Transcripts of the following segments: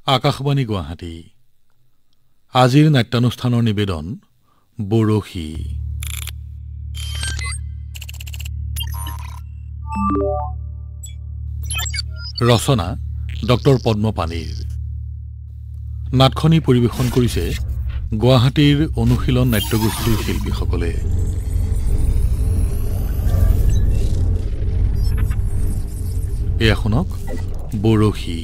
আকাশবাণী গুৱাহাটী আজিৰ নাট্যানুষ্ঠানৰ নিবেদন বৰশী ৰচনা ডক্টৰ পদ্ম পানীৰ নাটখনি পৰিৱেশন কৰিছে গুৱাহাটীৰ অনুশীলন নাট্যগোষ্ঠীৰ শিল্পীসকলে এয়া শুনক বৰশী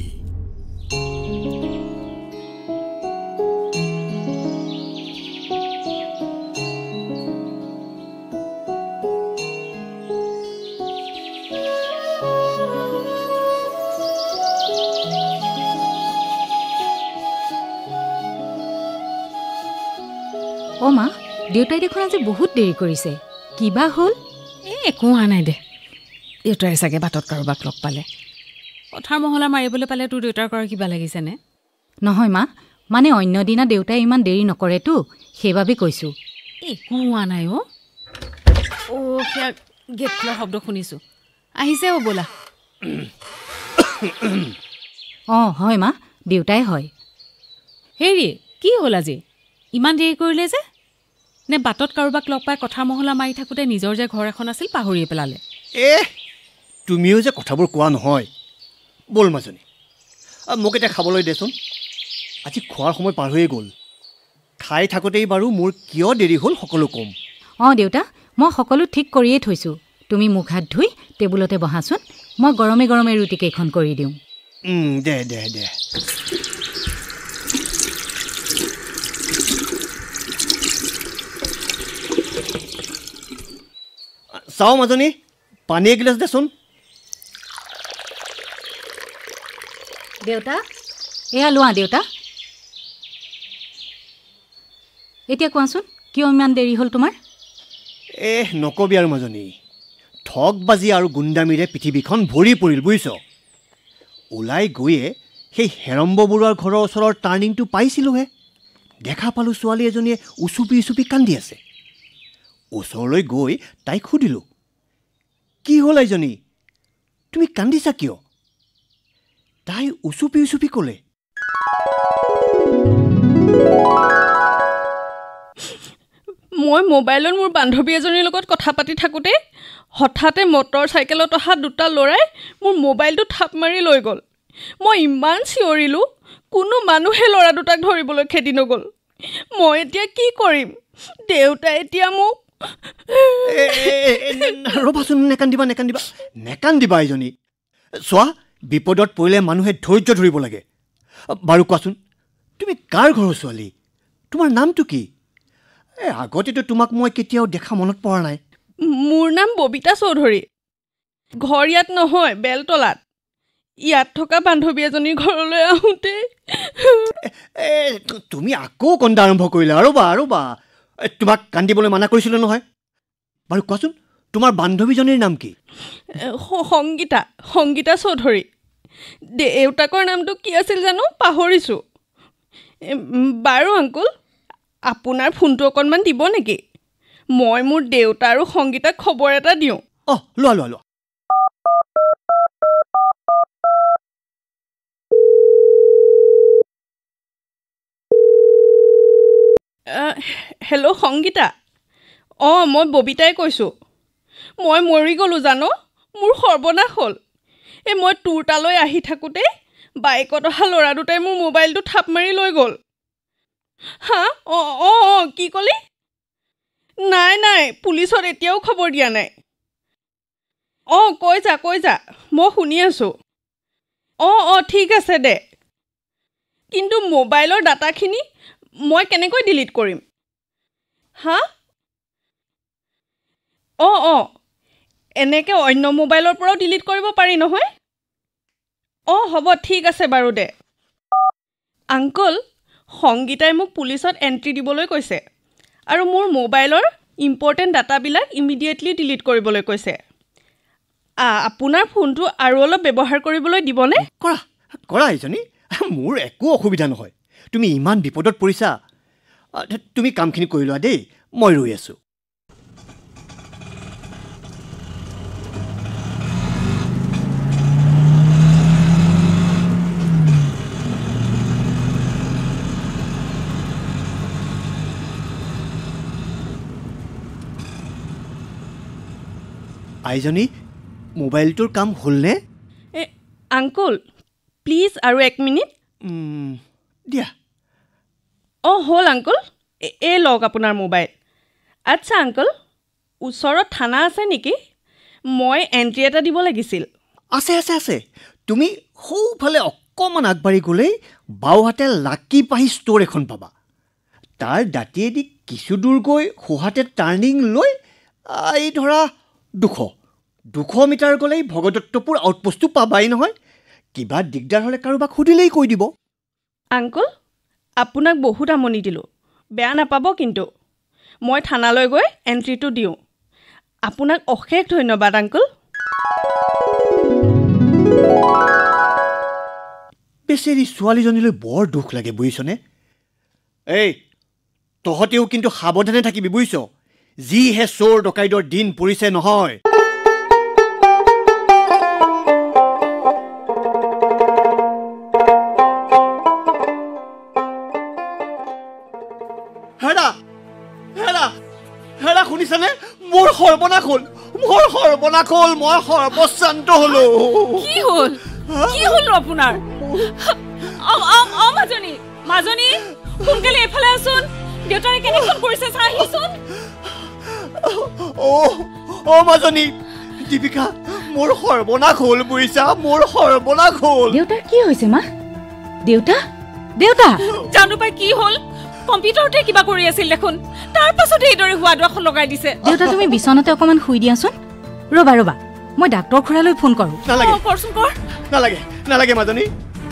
অ মা দেউতাই দেখোন আজি বহুত দেৰি কৰিছে কিবা হ'ল একো হোৱা নাই দে দেউতাই চাগে বাটত কাৰোবাক লগ পালে পথাৰ মহলা মাৰিবলৈ পালে তোৰ দেউতাৰ কৰা কিবা লাগিছেনে নহয় মা মানে অন্য দিনা দেউতাই ইমান দেৰি নকৰেতো সেইবাবে কৈছোঁ একো হোৱা নাই অ' সেয়া গেট খোলা শব্দ শুনিছোঁ আহিছে অ' বোলা অঁ হয় মা দেউতাই হয় হেৰি কি হ'ল আজি ইমান দেৰি কৰিলে যে নে বাটত কাৰোবাক লগ পাই কথা মহলা মাৰি থাকোঁতে নিজৰ যে ঘৰ এখন আছিল পাহৰিয়ে পেলালে তুমিও যে কথাবোৰ কোৱা নহয় ব'ল মাজনী মোক এতিয়া খাবলৈ দেচোন আজি খোৱাৰ সময় পাৰ হৈয়ে গ'ল খাই থাকোঁতেই বাৰু মোৰ কিয় দেৰি হ'ল সকলো ক'ম অঁ দেউতা মই সকলো ঠিক কৰিয়ে থৈছোঁ তুমি মুখ হাত ধুই টেবুলতে বহাচোন মই গৰমে গৰমে ৰুটিকেইখন কৰি দিওঁ দে দে দে চাওঁ মাজনী পানী এগিলাচ দেচোন দেউতা এয়া লোৱা দেউতা এতিয়া কোৱাচোন কিয় ইমান দেৰি হ'ল তোমাৰ নকবি আৰু মাজনী ঠগবাজি আৰু গুণ্ডামীৰে পৃথিৱীখন ভৰি পৰিল বুজিছ ওলাই গৈয়ে সেই হেৰম্ব বৰুৱাৰ ঘৰৰ ওচৰৰ টাৰ্ণিংটো পাইছিলোঁহে দেখা পালোঁ ছোৱালী এজনীয়ে উচুপি উচুপি কান্দি আছে ওচৰলৈ গৈ তাইক সুধিলোঁ কি হ'ল এইজনী তুমি কান্দিছা কিয় তাই উচুপি উচুপি ক'লে মই মোবাইলত মোৰ বান্ধৱী এজনীৰ লগত কথা পাতি থাকোঁতে হঠাতে মটৰ চাইকেলত অহা দুটা ল'ৰাই মোৰ মোবাইলটো থাপ মাৰি লৈ গ'ল মই ইমান চিঞৰিলোঁ কোনো মানুহে ল'ৰা দুটাক ধৰিবলৈ খেদি নগ'ল মই এতিয়া কি কৰিম দেউতাই এতিয়া মোক ৰ'বাচোন নেকান্দিবা এজনী চোৱা বিপদত পৰিলে মানুহে ধৈৰ্য ধৰিব লাগে বাৰু কোৱাচোন তুমি কাৰ ঘৰৰ ছোৱালী তোমাৰ নামটো কি আগতেতো তোমাক মই কেতিয়াও দেখা মনত পৰা নাই মোৰ নাম ববিতা চৌধুৰী ঘৰ ইয়াত নহয় বেলতলাত ইয়াত থকা বান্ধৱী এজনীৰ ঘৰলৈ আহোঁতে তুমি আকৌ কন্দা আৰম্ভ কৰিলা ৰ'বা তোমাক কান্দিবলৈ মানা কৰিছিলোঁ নহয় বাৰু কোৱাচোন তোমাৰ বান্ধৱীজনীৰ নাম কি সংগীতা চৌধুৰী দেউতাকৰ নামটো কি আছিল জানো পাহৰিছোঁ বাৰু আংকুল আপোনাৰ ফোনটো অকণমান দিব নেকি মই মোৰ দেউতা আৰু সংগীতাক খবৰ এটা দিওঁ লোৱা হেল্ল' সংগীতা মই ববিতাই কৈছোঁ মই মৰি গ'লোঁ জানো মোৰ সৰ্বনাশ হ'ল মই তোৰ তালৈ আহি থাকোঁতে বাইকত অহা ল'ৰা দুটাই মোৰ মোবাইলটো থাপ মাৰি লৈ গ'ল হা কি ক'লি নাই পুলিচত এতিয়াও খবৰ দিয়া নাই কৈ যা মই শুনি আছোঁ ঠিক আছে দে কিন্তু মোবাইলৰ ডাটাখিনি মই কেনেকৈ ডিলিট কৰিম হা এনেকৈ অন্য মোবাইলৰ পৰাও ডিলিট কৰিব পাৰি নহয় হ'ব ঠিক আছে বাৰু দে আংকল সংগীতাই মোক পুলিচত এণ্ট্ৰি দিবলৈ কৈছে আৰু মোৰ মোবাইলৰ ইম্পৰ্টেণ্ট ডাটাবিলাক ইমিডিয়েটলি ডিলিট কৰিবলৈ কৈছে আপোনাৰ ফোনটো আৰু অলপ ব্যৱহাৰ কৰিবলৈ দিবনে কৰা এইজনী মোৰ একো অসুবিধা নহয় তুমি ইমান বিপদত পৰিছা তুমি কামখিনি কৰি লোৱা দেই মই ৰৈ আছোঁ আইজনী মোবাইলটোৰ কাম হ'লনে আংকুল প্লিজ আৰু 1 মিনিট দিয়া হ'ল আংকুল এই লওক আপোনাৰ মোবাইল আচ্ছা আংকুল ওচৰত থানা আছে নেকি মই এণ্ট্ৰি এটা দিব লাগিছিল আছে আছে আছে তুমি সৌফালে অকণমান আগবাঢ়ি গ'লেই বাওঁহাতে লাকি পাহি ষ্ট'ৰ এখন পাবা তাৰ দাঁতিয়েদি কিছু দূৰ গৈ সোঁহাতে টাৰ্ণিং লৈ এই ধৰা 200 মিটাৰ গ'লেই ভগদত্তপুৰ আউটপোষ্টটো পাবাই নহয় কিবা দিগদাৰ হ'লে কাৰোবাক সুধিলেই কৈ দিব আংকুল আপোনাক বহুত আমনি দিলোঁ বেয়া নাপাব কিন্তু মই থানালৈ গৈ এণ্ট্ৰিটো দিওঁ আপোনাক অশেষ ধন্যবাদ আংকুল বেচেৰি ছোৱালীজনীলৈ বৰ দুখ লাগে বুজিছনে এই তহঁতেও কিন্তু সাৱধানে থাকিবি বুজিছ যিহে চোৰ ডকাইতৰ দিন পৰিছে নহয় হেৰা হেৰা হেৰা শুনিছানে মোৰ সৰ্বনাশ হ'ল মই সৰ্বশ্ৰান্ত হ'লো কি হ'ল আপোনাৰ মাজনী সোনকালে এইফালে আছোন দেউতাৰে কেনেখন কৰিছে চা আহিছোন মাজনী দীপিকা মোৰ সৰ্বনাশ হ'ল বুজিছা মোৰ সৰ্বনাশ হ'ল দেউতাৰ কি হৈছে মা দেউতা দেউতা জানো পাই কি হ'ল কম্পিউটাৰতে কিবা কৰি আছিল দেখোন তাৰ পাছতে এইদৰে হোৱা দুৱাখন লগাই দিছে দেউতা তুমি বিছনাতে অকণমান শুই দিয়াচোন ৰবা মই ডাক্তৰ খুৰালৈ ফোন কৰোঁ নালাগে মাজনী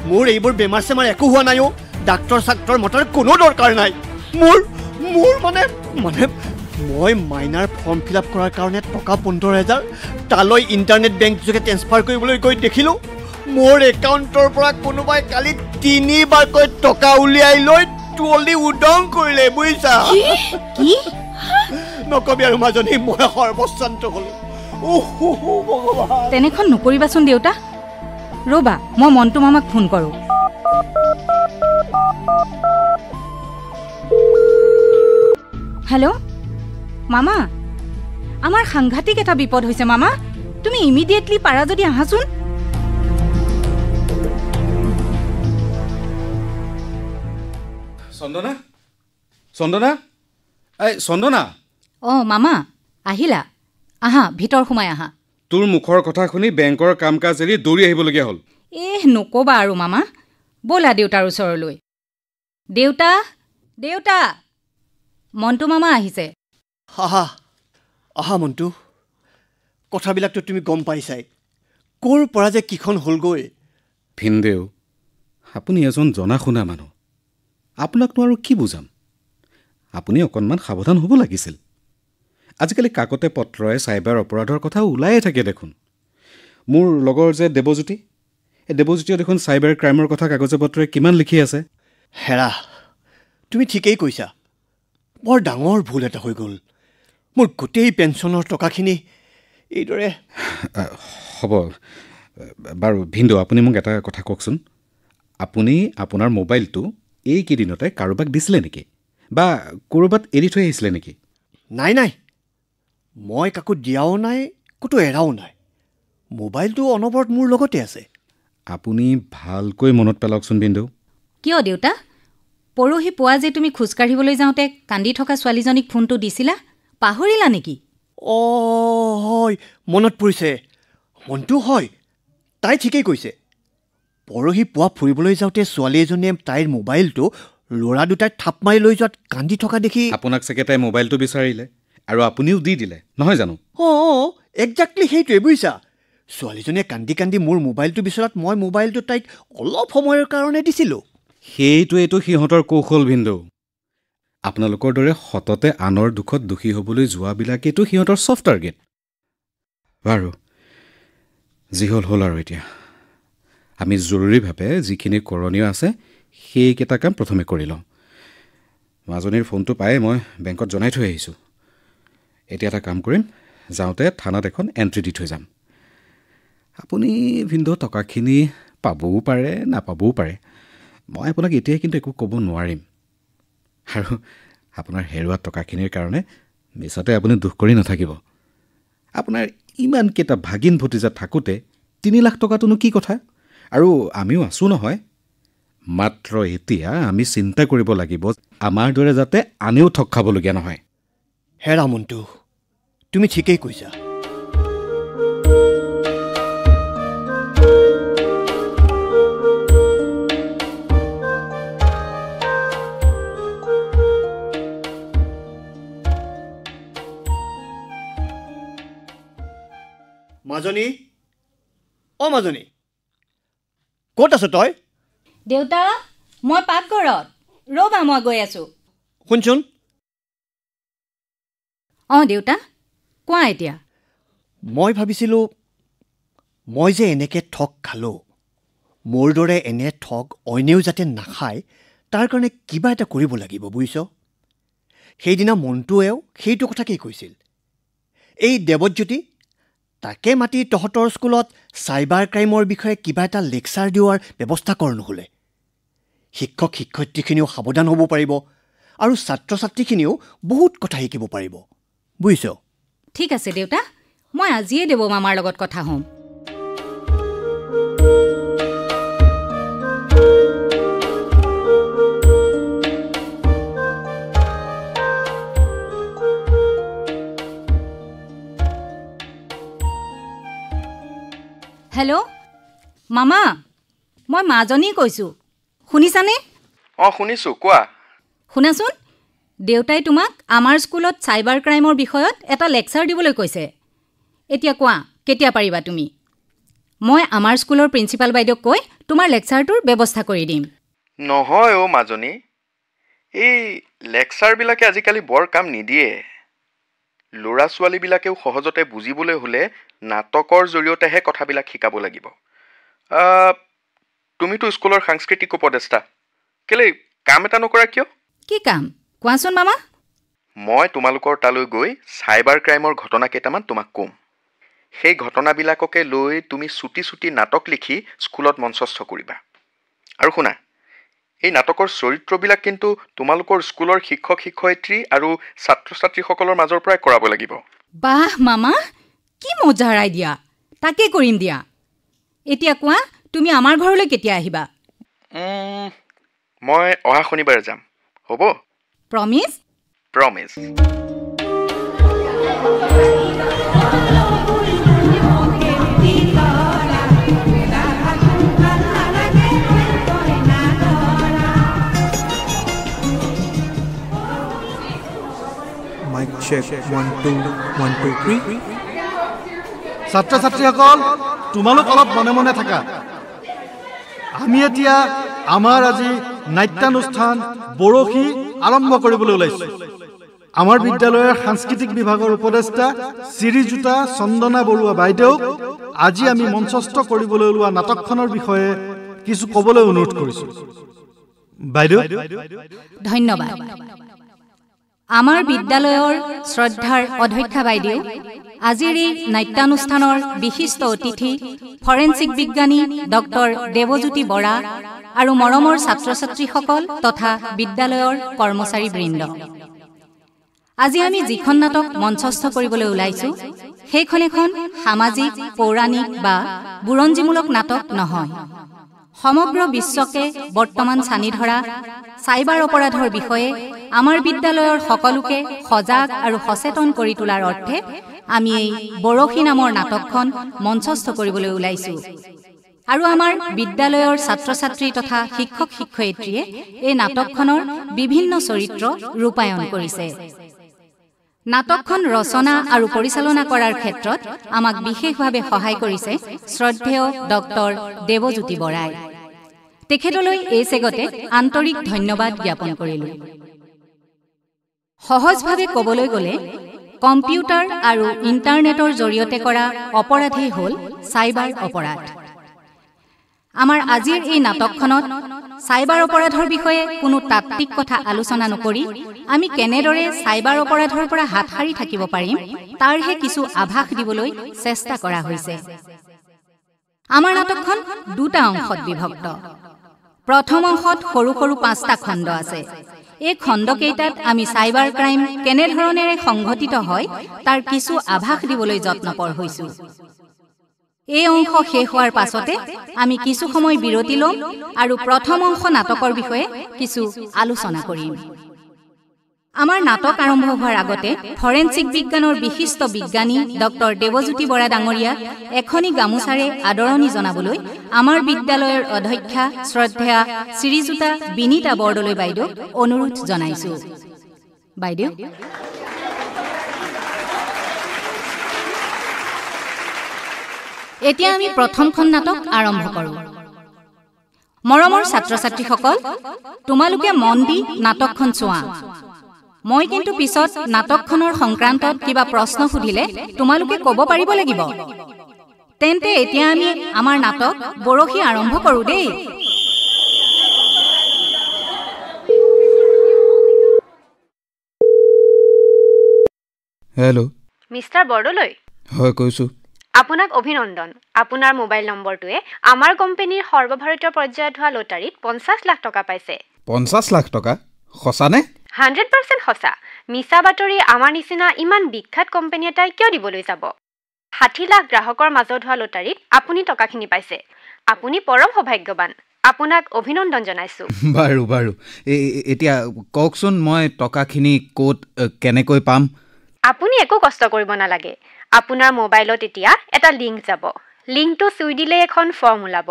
মোৰ এইবোৰ বেমাৰ চেমাৰ একো হোৱা নাই ডাক্তৰ মতাৰ কোনো দৰকাৰ নাই মোৰ মানে মই মাইনাৰ ফৰ্ম ফিল আপ কৰাৰ কাৰণে টকা 15,000 তালৈ ইণ্টাৰনেট বেংক যোগে ট্ৰেন্সফাৰ কৰিবলৈ গৈ দেখিলোঁ মোৰ একাউণ্টৰ পৰা কোনোবাই কালি 3 বাৰকৈ টকা উলিয়াই লৈ টলি উদং কৰিলে বুজিছা কি নকবি আৰু মাজনী মই সৰ্বশ্ৰান্ত হ'লো তেনেখন নকৰিবাচোন দেউতা ৰবা মই মন্টু মামাক ফোন কৰোঁ হেল্ল' মামা আমাৰ সাংঘাতিক এটা বিপদ হৈছে মামা তুমি ইমিডিয়েটলি পাৰা যদি আহাচোন চন্দনা মামা আহিলা আহা ভিতৰ সোমাই আহা তোৰ মুখৰ কথা শুনি বেংকৰ কাম কাজ এৰি দৌৰি আহিবলগীয়া হ'ল নকবা আৰু মামা ব'লা দেউতাৰ ওচৰলৈ দেউতা মন্টু মামা আহিছে আহা মন্টু কথাবিলাকতো তুমি গম পাইছাই ক'ৰ পৰা যে কিখন হ'লগৈ ভিনদেউ আপুনি এজন জনা শুনা মানুহ আপোনাকনো আৰু কি বুজাম আপুনি অকণমান সাৱধান হ'ব লাগিছিল আজিকালি কাকতে পত্ৰই চাইবাৰ অপৰাধৰ কথা ওলায়ে থাকে দেখোন মোৰ লগৰ যে দেৱজ্যোতি এই দেৱজ্যোতিয়ে দেখোন চাইবাৰ ক্ৰাইমৰ কথা কাগজে পত্ৰই কিমান লিখি আছে হেৰা তুমি ঠিকেই কৈছা বৰ ডাঙৰ ভুল এটা হৈ গ'ল মোৰ গোটেই পেঞ্চনৰ টকাখিনি এইদৰে হ'ব বাৰু ভিনদেউ আপুনি মোক এটা কথা কওকচোন আপুনি আপোনাৰ মোবাইলটো এইকেইদিনতে কাৰোবাক দিছিলে নেকি বা ক'ৰবাত এৰি থৈ আহিছিলে নেকি নাই মই কাকো দিয়াও নাই ক'তো এৰাও নাই মোবাইলটো অনবৰত মোৰ লগতে আছে আপুনি ভালকৈ মনত পেলাওকচোন ভিনদেউ কিয় দেউতা পৰহি পুৱা যে তুমি খোজকাঢ়িবলৈ যাওঁতে কান্দি থকা ছোৱালীজনীক ফোনটো দিছিলা পাহৰিলা নেকি হয় মনত পৰিছে মনটো হয় তাই ঠিকেই কৈছে পৰহি পুৱা ফুৰিবলৈ যাওঁতে ছোৱালী এজনীয়ে তাইৰ মোবাইলটো ল'ৰা দুটাই থাপ মাৰি লৈ যোৱাত কান্দি থকা দেখি আপোনাক চাগে তাই মোবাইলটো বিচাৰিলে আৰু আপুনিও দি দিলে নহয় জানো একজেক্টলি সেইটোৱে বুজিছা ছোৱালীজনীয়ে কান্দি মোৰ মোবাইলটো বিচৰাত মই মোবাইলটো তাইক অলপ সময়ৰ কাৰণে দিছিলোঁ সেইটোৱেইটো সিহঁতৰ কৌশল ভিনদেউ আপোনালোকৰ দৰে সততে আনৰ দুখত দুখী হ'বলৈ যোৱাবিলাকেইটো সিহঁতৰ ছফ্ট টাৰ্গেট বাৰু যি হ'ল আৰু এতিয়া আমি জৰুৰীভাৱে যিখিনি কৰণীয় আছে সেইকেইটা কাম প্ৰথমে কৰি লওঁ মাজনীৰ ফোনটো পায়ে মই বেংকত জনাই থৈ আহিছোঁ এতিয়া এটা কাম কৰিম যাওঁতে থানাত এখন এণ্ট্ৰি দি থৈ যাম আপুনি ভিনদেউ টকাখিনি পাবও পাৰে নাপাবও পাৰে মই আপোনাক এতিয়াই কিন্তু একো ক'ব নোৱাৰিম আৰু আপোনাৰ হেৰুৱা টকাখিনিৰ কাৰণে মিছতে আপুনি দুখ কৰি নাথাকিব আপোনাৰ ইমানকেইটা ভাগিন ভতিজা থাকোঁতে 3 লাখ টকাটোনো কি কথা? আৰু আমিও আছোঁ নহয়। মাত্ৰ এতিয়া আমি চিন্তা কৰিব লাগিব আমাৰ দৰে যাতে আনেও ঠগ খাবলগীয়া নহয়। হেৰা মন্তু, তুমি ঠিকেই কৈছা। মাজনী, অ' মাজনী, ক'ত আছ তই? দেউতা, মই পাকঘৰত। ৰ'বা, মই গৈ আছোঁ। শুনচোন। অঁ দেউতা, কোৱা এতিয়া। মই ভাবিছিলোঁ মই যে এনেকৈ ঠগ খালোঁ, মোৰ দৰে এনে ঠগ অইনেও যাতে নাখায় তাৰ কাৰণে কিবা এটা কৰিব লাগিব, বুজিছ? সেইদিনা মন্টুৱেও সেইটো কথাকেই কৈছিল। এই দেৱজ্যোতি, তাকে মাতি তহঁতৰ স্কুলত চাইবাৰ ক্ৰাইমৰ বিষয়ে কিবা এটা লেকচাৰ দিওৱাৰ ব্যৱস্থা কৰ নহ'লে। শিক্ষক শিক্ষয়িত্ৰীখিনিও সাৱধান হ'ব পাৰিব আৰু ছাত্ৰ ছাত্ৰীখিনিও বহুত কথা শিকিব পাৰিব, বুজিছ? ঠিক আছে দেউতা, মই আজিয়ে দেৱ মামাৰ লগত কথা হ'ম। হেল্ল' মামা, মই মাজনী কৈছোঁ, শুনিছানে? অঁ শুনিছোঁ, কোৱা। শুনাচোন, দেউতাই তোমাক আমাৰ স্কুলত চাইবাৰ ক্ৰাইমৰ বিষয়ত এটা লেকচাৰ দিবলৈ কৈছে। এতিয়া কোৱা, কেতিয়া পাৰিবা তুমি? মই আমাৰ স্কুলৰ প্ৰিন্সিপাল বাইদেউক কৈ তোমাৰ লেকচাৰটোৰ ব্যৱস্থা কৰি দিম। নহয় অ' মাজনী, এই লেকচাৰবিলাকে আজিকালি বৰ কাম নিদিয়ে। ল'ৰা ছোৱালীবিলাকেও সহজতে বুজিবলৈ হ'লে নাটকৰ জৰিয়তেহে কথাবিলাক শিকাব লাগিব। তুমিতো স্কুলৰ সাংস্কৃতিক উপদেষ্টা, কেলৈ কাম এটা নকৰা কিয়? কি কাম কোৱাচোন মামা? মই তোমালোকৰ তালৈ গৈ চাইবাৰ ক্ৰাইমৰ ঘটনা কেইটামান তোমাক ক'ম। সেই ঘটনাবিলাককে লৈ তুমি চুটি চুটি নাটক লিখি স্কুলত মঞ্চস্থ কৰিবা। আৰু শুনা, এই নাটকৰ চৰিত্ৰবিলাক কিন্তু তোমালোকৰ স্কুলৰ শিক্ষক শিক্ষয়িত্ৰী আৰু ছাত্ৰ ছাত্ৰীসকলৰ মাজৰ পৰাই কৰাব লাগিব। বাহ মামা, কি মজাৰ আইডিয়া! তাকে কৰিম দিয়া। এতিয়া কোৱা, তুমি আমাৰ ঘৰলৈ কেতিয়া আহিবা? মই অহা শনিবাৰে যাম, হ'ব? প্ৰমিজ? প্ৰমিজ। Mic check 1 2 1 2 3. ছাত্ৰ ছাত্ৰীসকল, তোমালোক অলপ মনে মনে থাকা। আমি এতিয়া আমাৰ আজি নাট্যানুষ্ঠান বৰশী আৰম্ভ কৰিবলৈ ওলাইছোঁ। আমাৰ বিদ্যালয়ৰ সাংস্কৃতিক বিভাগৰ উপদেষ্টা শ্ৰীযুতা চন্দনা বৰুৱা বাইদেউক আজি আমি মঞ্চস্থ কৰিবলৈ ওলোৱা নাটকখনৰ বিষয়ে কিছু ক'বলৈ অনুৰোধ কৰিছোঁ। বাইদেউ। ধন্যবাদ। আমাৰ বিদ্যালয়ৰ শ্ৰদ্ধাৰ অধ্যক্ষা বাইদেউ, আজিৰ এই নাট্যানুষ্ঠানৰ বিশিষ্ট অতিথি ফৰেনচিক বিজ্ঞানী ডক্টৰ দেৱজ্যোতি বৰা আৰু মৰমৰ ছাত্ৰ ছাত্ৰীসকল তথা বিদ্যালয়ৰ কৰ্মচাৰীবৃন্দ, আজি আমি যিখন নাটক মঞ্চস্থ কৰিবলৈ ওলাইছোঁ সেইখন এখন সামাজিক, পৌৰাণিক বা বুৰঞ্জীমূলক নাটক নহয়। সমগ্ৰ বিশ্বকে বৰ্তমান চানি ধৰা চাইবাৰ অপৰাধৰ বিষয়ে আমাৰ বিদ্যালয়ৰ সকলোকে সজাগ আৰু সচেতন কৰি তোলাৰ অৰ্থে আমি এই বৰশী নামৰ নাটকখন মঞ্চস্থ কৰিবলৈ ওলাইছোঁ। আৰু আমাৰ বিদ্যালয়ৰ ছাত্ৰ ছাত্ৰী তথা শিক্ষক শিক্ষয়িত্ৰীয়ে এই নাটকখনৰ বিভিন্ন চৰিত্ৰ ৰূপায়ণ কৰিছে। নাটকখন ৰচনা আৰু পৰিচালনা কৰাৰ ক্ষেত্ৰত আমাক বিশেষভাৱে সহায় কৰিছে শ্ৰদ্ধেয় ডক্টৰ দেৱজ্যোতি বৰাই। তেখেতলৈ এই চেগতে আন্তৰিক ধন্যবাদ জ্ঞাপন কৰিলোঁ। সহজভাৱে ক'বলৈ গ'লে কম্পিউটাৰ আৰু ইণ্টাৰনেটৰ জৰিয়তে কৰা অপৰাধেই হ'ল চাইবাৰ অপৰাধ। আমাৰ আজিৰ এই নাটকখনত চাইবাৰ অপৰাধৰ বিষয়ে কোনো তাত্ত্বিক কথা আলোচনা নকৰি আমি কেনেদৰে চাইবাৰ অপৰাধৰ পৰা হাত সাৰি থাকিব পাৰিম তাৰহে কিছু আভাস দিবলৈ চেষ্টা কৰা হৈছে। আমাৰ নাটকখন দুটা অংশত বিভক্ত। প্ৰথম অংশত সৰু সৰু 5টা খণ্ড আছে। এই খণ্ডকেইটাত আমি চাইবাৰ ক্ৰাইম কেনেধৰণেৰে সংঘটিত হয় তাৰ কিছু আভাস দিবলৈ যত্নপৰ হৈছোঁ। এই অংশ শেষ হোৱাৰ পাছতে আমি কিছু সময় বিৰতি ল'ম আৰু প্ৰথম অংশ নাটকৰ বিষয়ে কিছু আলোচনা কৰিম। আমাৰ নাটক আৰম্ভ হোৱাৰ আগতে ফৰেনচিক বিজ্ঞানৰ বিশিষ্ট বিজ্ঞানী ডক্টৰ দেৱজ্যোতি বৰা ডাঙৰীয়াক এখনি গামোচাৰে আদৰণি জনাবলৈ আমাৰ বিদ্যালয়ৰ অধ্যক্ষা শ্ৰদ্ধেয়া শ্ৰীযুতা বিনীতা বৰদলৈ বাইদেউক অনুৰোধ জনাইছো। বাইদেউ। এতিয়া আমি প্ৰথমখন নাটক আৰম্ভ কৰোঁ। মৰমৰ ছাত্ৰ ছাত্ৰীসকল, তোমালোকে মন দি নাটকখন চোৱা। মই কিন্তু পিছত নাটকখনৰ সংক্ৰান্তত কিবা প্ৰশ্ন সুধিলে তোমালোকে ক'ব পাৰিব লাগিব। তেন্তে এতিয়া আমি আমাৰ নাটক বৰশী আৰম্ভ কৰোঁ দেই। Hello', mister Bordoloi. হয়, কৈছোঁ। আপোনাক অভিনন্দন। আপোনাৰ মোবাইল নম্বৰটোৱে আমাৰ কোম্পানীৰ সৰ্বভাৰতীয় পৰ্যায়ত হোৱা লটাৰীত 50 লাখ টকা পাইছে। 50 লাখ টকা? সঁচানে? 100% সঁচা। মিছা বাতৰি আমাৰ নিচিনা ইমান বিখ্যাত কোম্পানী এটাই কিয় দিবলৈ যাব? 60 লাখ গ্ৰাহকৰ মাজত হোৱা লটাৰীত আপুনি টকাখিনি পাইছে। আপুনি পৰম সৌভাগ্যৱান। আপোনাক অভিনন্দন জনাইছোঁ। বাৰু বাৰু, এতিয়া কওকচোন, মই টকাখিনি ক'ত কেনেকৈ পাম? আপুনি একো কষ্ট কৰিব নালাগে। আপোনাৰ মোবাইলত এতিয়া এটা লিংক যাব। লিংকটো চুই দিলে এখন ফৰ্ম ওলাব।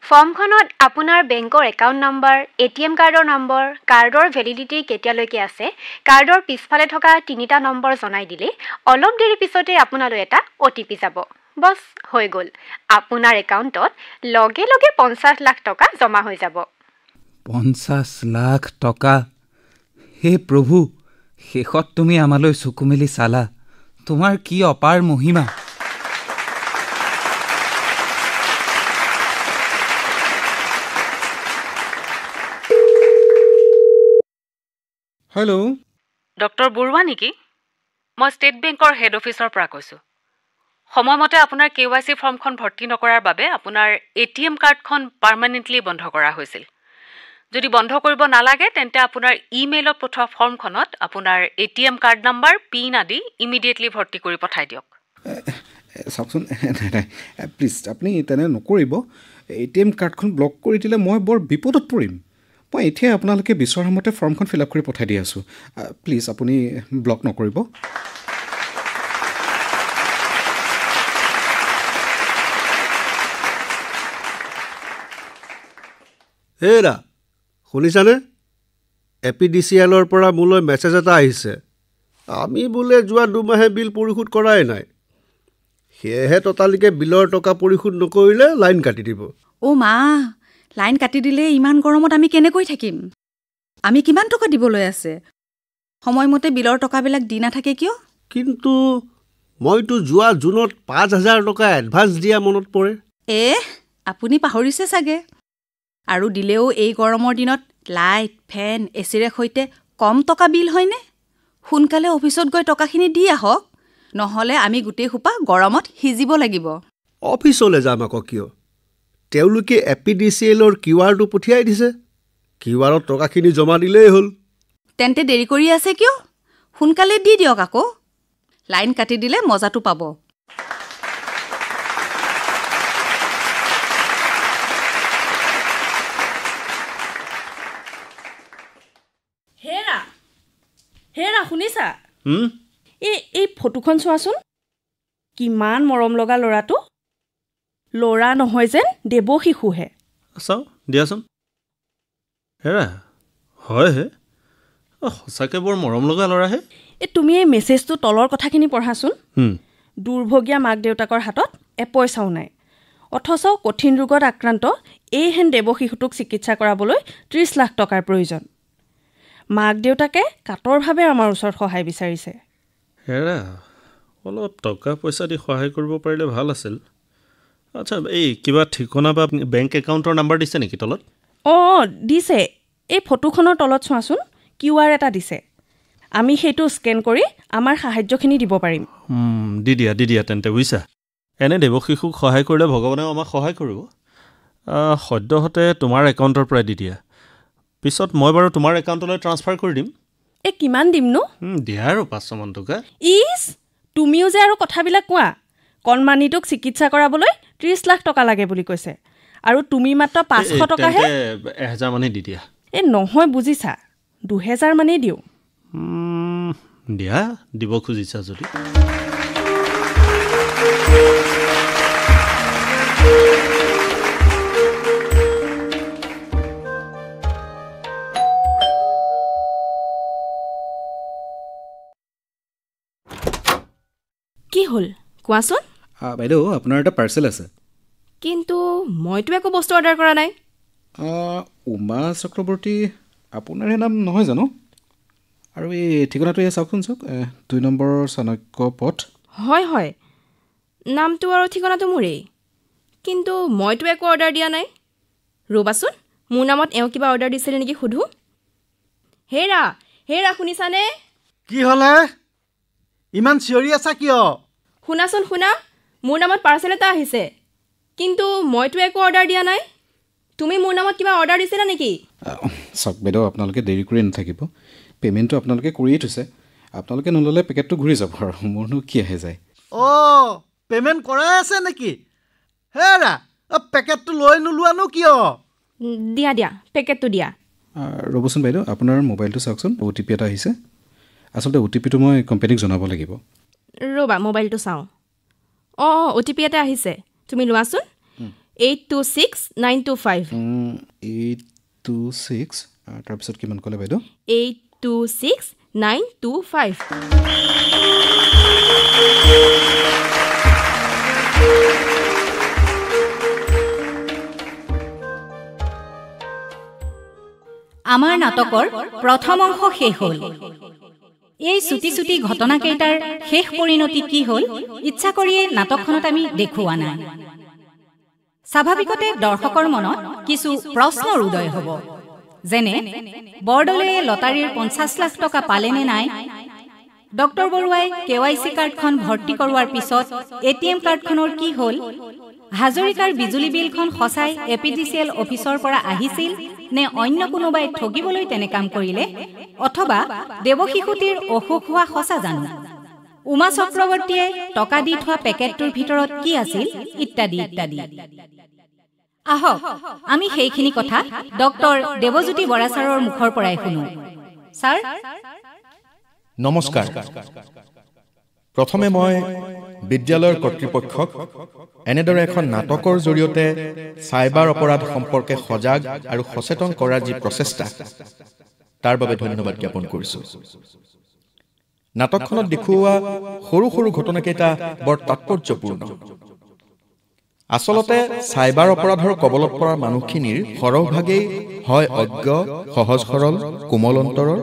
ফৰ্মখনত আপোনাৰ বেংকৰ একাউণ্ট নম্বৰ, ATM কাৰ্ডৰ নম্বৰ, কাৰ্ডৰ ভেলিডিটি কেতিয়ালৈকে আছে, কাৰ্ডৰ পিছফালে থকা 3টা নম্বৰ জনাই দিলে অলপ দেৰি পিছতে আপোনালৈ এটা OTP যাব। বছ, হৈ গ'ল। আপোনাৰ একাউণ্টত লগে লগে 50 লাখ টকা জমা হৈ যাব। 50 লাখ টকা? হে প্ৰভু, শেষত তুমি আমালৈ চকু মেলি চালা। তোমাৰ কি অপাৰ মহিমা। হেল্ল', ডক্টৰ বৰুৱা নেকি? মই ষ্টেট বেংকৰ হেড অফিচৰ পৰা কৈছোঁ। সময়মতে আপোনাৰ KYC ফৰ্মখন ভৰ্তি নকৰাৰ বাবে আপোনাৰ ATM কাৰ্ডখন পাৰ্মানেণ্টলি বন্ধ কৰা হৈছিল। যদি বন্ধ কৰিব নালাগে তেন্তে আপোনাৰ ইমেইলত পঠোৱা ফৰ্মখনত আপোনাৰ ATM কাৰ্ড নাম্বাৰ, পিন আদি ইমিডিয়েটলি ভৰ্তি কৰি পঠাই দিয়ক। চাওকচোন, নাই প্লিজ আপুনি তেনে নকৰিব। ATM কাৰ্ডখন ব্লক কৰি দিলে মই বৰ বিপদত পৰিম। মই এতিয়া আপোনালোকে বিচৰা মতে ফৰ্মখন ফিল আপ কৰি পঠাই দি আছোঁ। প্লিজ আপুনি ব্লক নকৰিব। হেৰা, শুনিছানে? APDCL-ৰ পৰা মোলৈ মেছেজ এটা আহিছে। আমি বোলে যোৱা 2 মাহে বিল পৰিশোধ কৰাই নাই। সেয়েহে ততালিকে বিলৰ টকা পৰিশোধ নকৰিলে লাইন কাটি দিব। অ' মা, লাইন কাটি দিলে ইমান গৰমত আমি কেনেকৈ থাকিম? আমি কিমান টকা দিবলৈ আছে? সময়মতে বিলৰ টকাবিলাক দি নাথাকে কিয়? কিন্তু মইতো যোৱা জুনত 5,000 টকা এডভান্স দিয়া মনত পৰে। আপুনি পাহৰিছে চাগে। আৰু দিলেও এই গৰমৰ দিনত লাইট, ফেন, এচিৰে সৈতে কম টকা বিল হয়নে? সোনকালে অফিচত গৈ টকাখিনি দি আহক, নহ'লে আমি গোটেই সোপা গৰমত সিজিব লাগিব। অফিচলৈ যাম আকৌ কিয়? তেওঁলোকে APDCL-ৰ QR-টো পঠিয়াই দিছে। QR-ত টকাখিনি জমা দিলেই হ'ল। তেন্তে দেৰি কৰি আছে কিয়? সোনকালে দি দিয়ক আকৌ। লাইন কাটি দিলে মজাটো পাব। হেৰা, শুনিছা? এই ফটোখন চোৱাচোন। কিমান মৰম লগা ল'ৰাটো। ল'ৰা নহয় যেন, দেৱ শিশুহে। চাওঁ দিয়াচোন। হেৰা, হয়হে, সঁচাকৈ বৰ মৰম লগা ল'ৰাহে। তুমি এই মেছেজটো তলৰ কথাখিনি পঢ়াচোন। দুৰ্ভগীয়া মাক দেউতাকৰ হাতত এপইচাও নাই, অথচ কঠিন ৰোগত আক্ৰান্ত এইহেন দেৱ শিশুটোক চিকিৎসা কৰাবলৈ 30 লাখ টকাৰ প্ৰয়োজন। মাক দেউতাকে কাতৰভাৱে আমাৰ ওচৰত সহায় বিচাৰিছে। হেৰা, অলপ টকা পইচা দি সহায় কৰিব পাৰিলে ভাল আছিল। আচ্ছা, এই কিবা ঠিকনা বা বেংক একাউণ্টৰ নাম্বাৰ দিছে নেকি তলত? দিছে। এই ফটোখনৰ তলত চোৱাচোন, QR এটা দিছে। আমি সেইটো স্কেন কৰি আমাৰ সাহায্যখিনি দিব পাৰিম। দি দিয়া তেন্তে, বুজিছা। এনে দেৱ শিশুক সহায় কৰিলে ভগৱানেও আমাক সহায় কৰিব। সদ্যহতে তোমাৰ একাউণ্টৰ পৰাই দি দিয়া পিছত মই বাৰু তোমাৰ একাউণ্টলৈ ট্ৰান্সফাৰ কৰি দিম এ কিমান দিমনো দিয়া আৰু 500 মান টকা ইছ তুমিও যে আৰু কথাবিলাক কোৱা কণমানিটোক চিকিৎসা কৰাবলৈ 30 লাখ টকা লাগে বুলি কৈছে আৰু তুমি মাত্ৰ 500 টকাহে 1000 মানেই দি দিয়া এ নহয় বুজিছা 2000 মানেই দিওঁ দিয়া দিব খুজিছা যদি কি হ'ল কোৱাচোন বাইদেউ আপোনাৰ এটা পাৰ্চেল আছে কিন্তু মইতো একো বস্তু অৰ্ডাৰ কৰা নাই উমা চক্ৰৱৰ্তী আপোনাৰহে নাম নহয় জানো আৰু এই ঠিকনাটো এয়া চাওকচোন চাওক 2 নম্বৰ চাণক্য পথ হয় হয় নামটো আৰু ঠিকনাটো মোৰেই কিন্তু মইতো একো অৰ্ডাৰ দিয়া নাই ৰ'বাচোন মোৰ নামত এওঁ কিবা অৰ্ডাৰ দিছিলে নেকি সুধো হেৰা হেৰা শুনিছানে কি হ'লে ইমান চিঞৰি আছা কিয় শুনাচোন শুনা মোৰ নামত পাৰ্চেল এটা আহিছে কিন্তু মইতো একো অৰ্ডাৰ দিয়া নাই তুমি মোৰ নামত কিবা অৰ্ডাৰ দিছিলা নেকি চাওক বাইদেউ আপোনালোকে দেৰি কৰি নাথাকিব পে'মেণ্টটো আপোনালোকে কৰিয়ে থৈছে আপোনালোকে নল'লে পেকেটটো ঘূৰি যাব আৰু মোৰনো কি আহে যায় পে'মেণ্ট কৰাই আছে নেকি হেৰা পেকেটটো লৈ নোলোৱানো কিয় দিয়া দিয়া পেকেটটো দিয়া ৰ'বচোন বাইদেউ আপোনাৰ মোবাইলটো চাওকচোন OTP এটা আহিছে আচলতে OTPটো মই কোম্পানীক জনাব লাগিব ৰ'বা মোবাইলটো চাওঁ OTP এটা আহিছে তুমি লোৱাচোন 826925 826 তাৰপিছত কিমান ক'লে বাইদেউ 826925 আমাৰ নাটকৰ প্ৰথম অংশ শেষ হ'ল এই চুটি চুটি ঘটনাকেইটাৰ শেষ পৰিণতি কি হ'ল ইচ্ছা কৰিয়ে নাটকখনত আমি দেখুওৱা নাই স্বাভাৱিকতে দৰ্শকৰ মনত কিছু প্ৰশ্নৰ উদয় হ'ব যেনে বৰদলৈয়ে লটাৰীৰ 50 লাখ টকা পালেনে নাই ডক্টৰ বৰুৱাই KYC কাৰ্ডখন ভৰ্তি কৰোৱাৰ পিছত ATM কাৰ্ডখনৰ কি হ'ল হাজৰিকাৰ বিজুলী বিলখন সঁচাই APDCL অফিচৰ পৰা আহিছিল নে অন্য কোনোবাই ঠগিবলৈ তেনে কাম কৰিলে অথবা দেৱশিশুটিৰ অসুখ হোৱা সঁচা জানো উমা চক্ৰৱৰ্তীয়ে টকা দি থোৱা পেকেটটোৰ ভিতৰত কি আছিল ইত্যাদি ইত্যাদি আহক আমি সেইখিনি কথা ডক্টৰ দেৱজ্যোতি বৰা ছাৰৰ মুখৰ পৰাই শুনো ছাৰ নমস্কাৰ প্ৰথমে মই বিদ্যালয়ৰ কৰ্তৃপক্ষক এনেদৰে এখন নাটকৰ জৰিয়তে চাইবাৰ অপৰাধ সম্পৰ্কে সজাগ আৰু সচেতন কৰাৰ যি প্ৰচেষ্টা তাৰ বাবে ধন্যবাদ জ্ঞাপন কৰিছোঁ নাটকখনত দেখুওৱা সৰু সৰু ঘটনাকেইটা বৰ তাৎপৰ্যপূৰ্ণ আচলতে চাইবাৰ অপৰাধৰ কবলত পৰা মানুহখিনিৰ সৰহভাগেই হয় অজ্ঞ সহজ সৰল কোমল অন্তৰৰ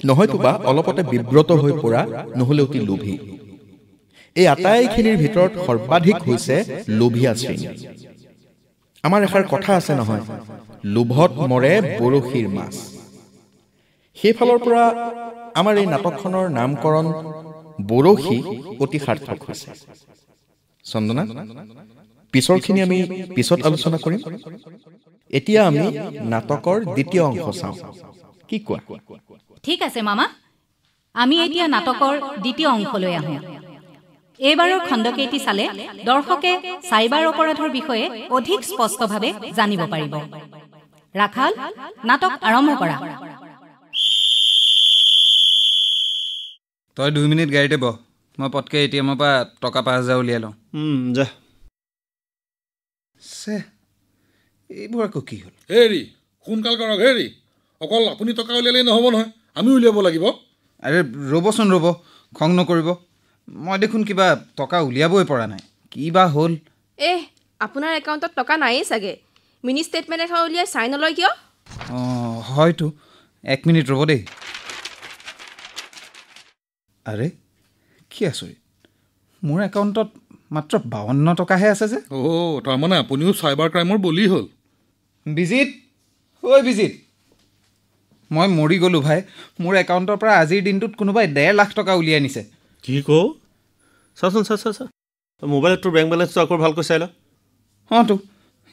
নহয়তোবা অলপতে বিব্ৰত হৈ পৰা নহলে অতি লোভী এই আটাইখিনিৰ ভিতৰত সৰ্বাধিক হৈছে লোভীয়া শ্ৰেণী আমাৰ এষাৰ কথা আছে নহয় লোভত মৰে বৰশীৰ মাছ সেইফালৰ পৰা আমাৰ এই নাটকখনৰ নামকৰণ বৰশী অতি সাৰ্থক হৈছে চন্দনা পিছৰখিনি আমি পিছত আলোচনা কৰিম এতিয়া আমি নাটকৰ দ্বিতীয় অংশ চাওঁ কি কোৱা ঠিক আছে মামা আমি এতিয়া নাটকৰ দ্বিতীয় অংশলৈ আহোঁ এইবাৰৰ খণ্ডকেইটি চালে দৰ্শকে চাইবাৰ অপৰাধৰ বিষয়ে অধিক স্পষ্টভাৱে জানিব পাৰিব ৰাখাল নাটক আৰম্ভ কৰা তই 2 মিনিট গাড়ীতে বহ মই পটকে ATMৰ পৰা টকা 5000 উলিয়াই লওঁ যা সে এইবোৰ আকৌ কি হ'ল হেৰি সোনকাল কৰক হেৰি অকল আপুনি টকা উলিয়ালেই নহ'ব নহয় আমি উলিয়াব লাগিব আৰে ৰ'বচোন ৰ'ব খং নকৰিব মই দেখোন কিবা টকা উলিয়াবই পৰা নাই কি বা হ'ল আপোনাৰ একাউণ্টত টকা নায়েই চাগে মিনি ষ্টেটমেণ্ট এখন উলিয়াই চাই নলয় কিয় হয়তো 1 মিনিট ৰ'ব দেই আৰে কি আচৰিত মোৰ একাউণ্টত মাত্ৰ 52 টকাহে আছে যে তাৰমানে আপুনিও চাইবাৰ ক্ৰাইমৰ বলি হ'ল বিজিত ঐ বিজিত মই মৰি গ'লোঁ ভাই মোৰ একাউণ্টৰ পৰা আজিৰ দিনটোত কোনোবাই 1.5 লাখ টকা উলিয়াই নিছে কি কওঁ চাচোন চা মোবাইলত তোৰ বেংক বেলেঞ্চটো আকৌ ভালকৈ চাই ল তো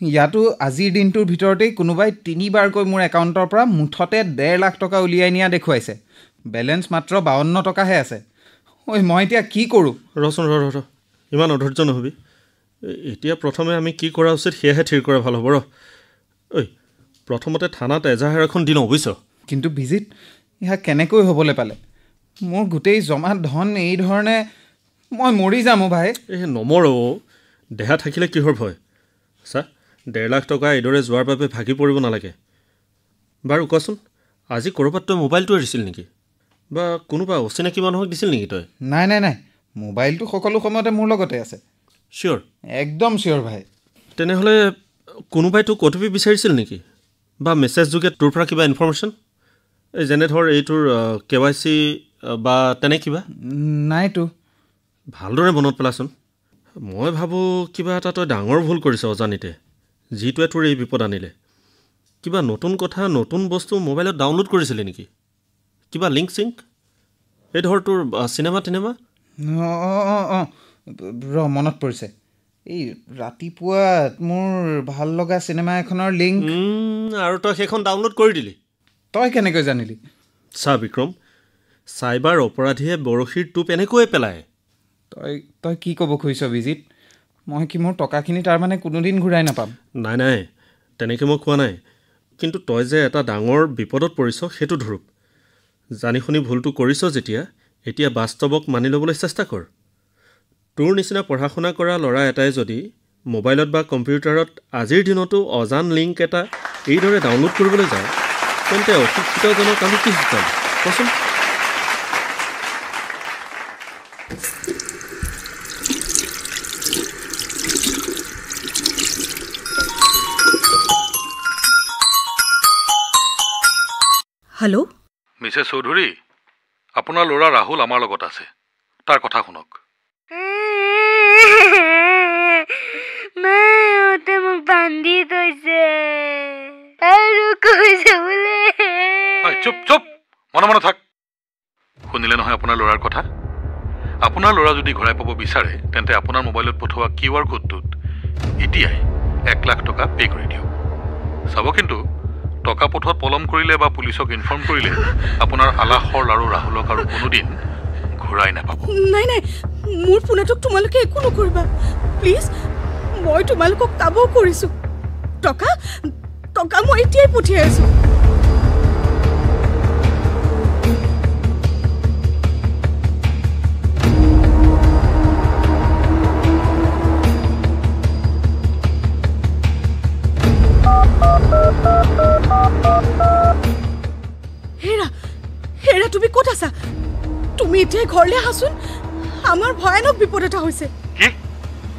ইয়াতো আজিৰ দিনটোৰ ভিতৰতেই কোনোবাই 3বাৰকৈ মোৰ একাউণ্টৰ পৰা মুঠতে 1.5 লাখ টকা উলিয়াই নিয়া দেখুৱাইছে। বেলেঞ্চ মাত্ৰ 52 টকাহে আছে। ঐ মই এতিয়া কি কৰোঁ? ৰচোন ৰ ইমান অধৈৰ্য নহবি। এতিয়া প্ৰথমে আমি কি কৰা উচিত সেয়াহে থিৰ কৰা ভাল হ'ব। ঐ প্ৰথমতে থানাত এজাহাৰ এখন দি লওঁ বুজিছ। কিন্তু বিজিত ইয়া কেনেকৈ হ'বলৈ পালে? মোৰ গোটেই জমা ধন এই ধৰণে মই মৰি যাম ভাই। এই নমৰ দেহা থাকিলে কিহৰ ভয়? চা 1.5 লাখ টকা এইদৰে যোৱাৰ বাবে ভাগি পৰিব নালাগে। বাৰু কচোন আজি ক'ৰবাত তই মোবাইলটো এৰিছিল নেকি? বা কোনোবা অচিনাকি মানুহক দিছিল নেকি তই? নাই মোবাইলটো সকলো সময়তে মোৰ লগতে আছে। চিয়'ৰ? একদম চিয়'ৰ ভাই। তেনেহ'লে কোনোবাই তোক OTP বিচাৰিছিল নেকি? বা মেছেজ যোগে তোৰ পৰা কিবা ইনফৰ্মেশ্যন? এই যেনে ধৰ এইটোৰ KYC বা তেনে কিবা? নাইতো। ভালদৰে মনত পেলাচোন। মই ভাবোঁ কিবা এটা তই ডাঙৰ ভুল কৰিছ অজানিতে, যিটোৱে তোৰ এই বিপদ আনিলে। কিবা নতুন কথা নতুন বস্তু মোবাইলত ডাউনলোড কৰিছিলি নেকি? কিবা লিংক চিংক? এই ধৰ তোৰ চিনেমা টিনেমা? মনত পৰিছে। এই ৰাতিপুৱা মোৰ ভাল লগা চিনেমা এখনৰ লিংক। আৰু তই সেইখন ডাউনলোড কৰি দিলি? তই কেনেকৈ জানিলি? চা বিক্ৰম, চাইবাৰ অপৰাধীয়ে বৰশীৰ টোপ এনেকৈয়ে পেলায়। তই কি ক'ব খুজিছ বিজিত? মই কি মোৰ টকাখিনি তাৰমানে কোনোদিন ঘূৰাই নাপাম? নাই তেনেকৈ মই কোৱা নাই। কিন্তু তই যে এটা ডাঙৰ বিপদত পৰিছ সেইটো ধৰক। জানি শুনি ভুলটো কৰিছ যেতিয়া এতিয়া বাস্তৱক মানি ল'বলৈ চেষ্টা কৰ। তোৰ নিচিনা পঢ়া শুনা কৰা ল'ৰা এটাই যদি মোবাইলত বা কম্পিউটাৰত আজিৰ দিনতো অজান লিংক এটা এইদৰে ডাউনলোড কৰিবলৈ যায় তেন্তে অশিক্ষিতজনক আমি কি শিকাম কচোন? হেল্ল' মিছেছ চৌধুৰী, আপোনাৰ ল'ৰা ৰাহুল আমাৰ লগত আছে। তাৰ কথা শুনক। মোক বান্ধি থৈছে আৰু কৈছে বোলে। চুপ মনে মনে থাক। শুনিলে নহয় আপোনাৰ ল'ৰাৰ কথা? আপোনাৰ ল'ৰা যদি ঘূৰাই পাব বিচাৰে তেন্তে আপোনাৰ মোবাইলত পঠোৱা QR কোডটোত এতিয়াই 1 লাখ টকা পে' কৰি দিয়ক। চাব কিন্তু টকা পঠোৱাত পলম কৰিলে বা পুলিচক ইনফৰ্ম কৰিলে আপোনাৰ আলাসৰ আৰু ৰাহুলক আৰু কোনোদিন ঘূৰাই নাপাব। নাই মোৰ ফোনটোক তোমালোকে একো নকৰিবা প্লিজ। মই তোমালোকক কাবৌ কৰিছোঁ। টকা মই এতিয়াই পঠিয়াই আছোঁ। হেৰা তুমি ক'ত আছা? তুমি এতিয়া ঘৰলৈ আহাচোন। আমাৰ ভয়ানক বিপদ এটা হৈছে।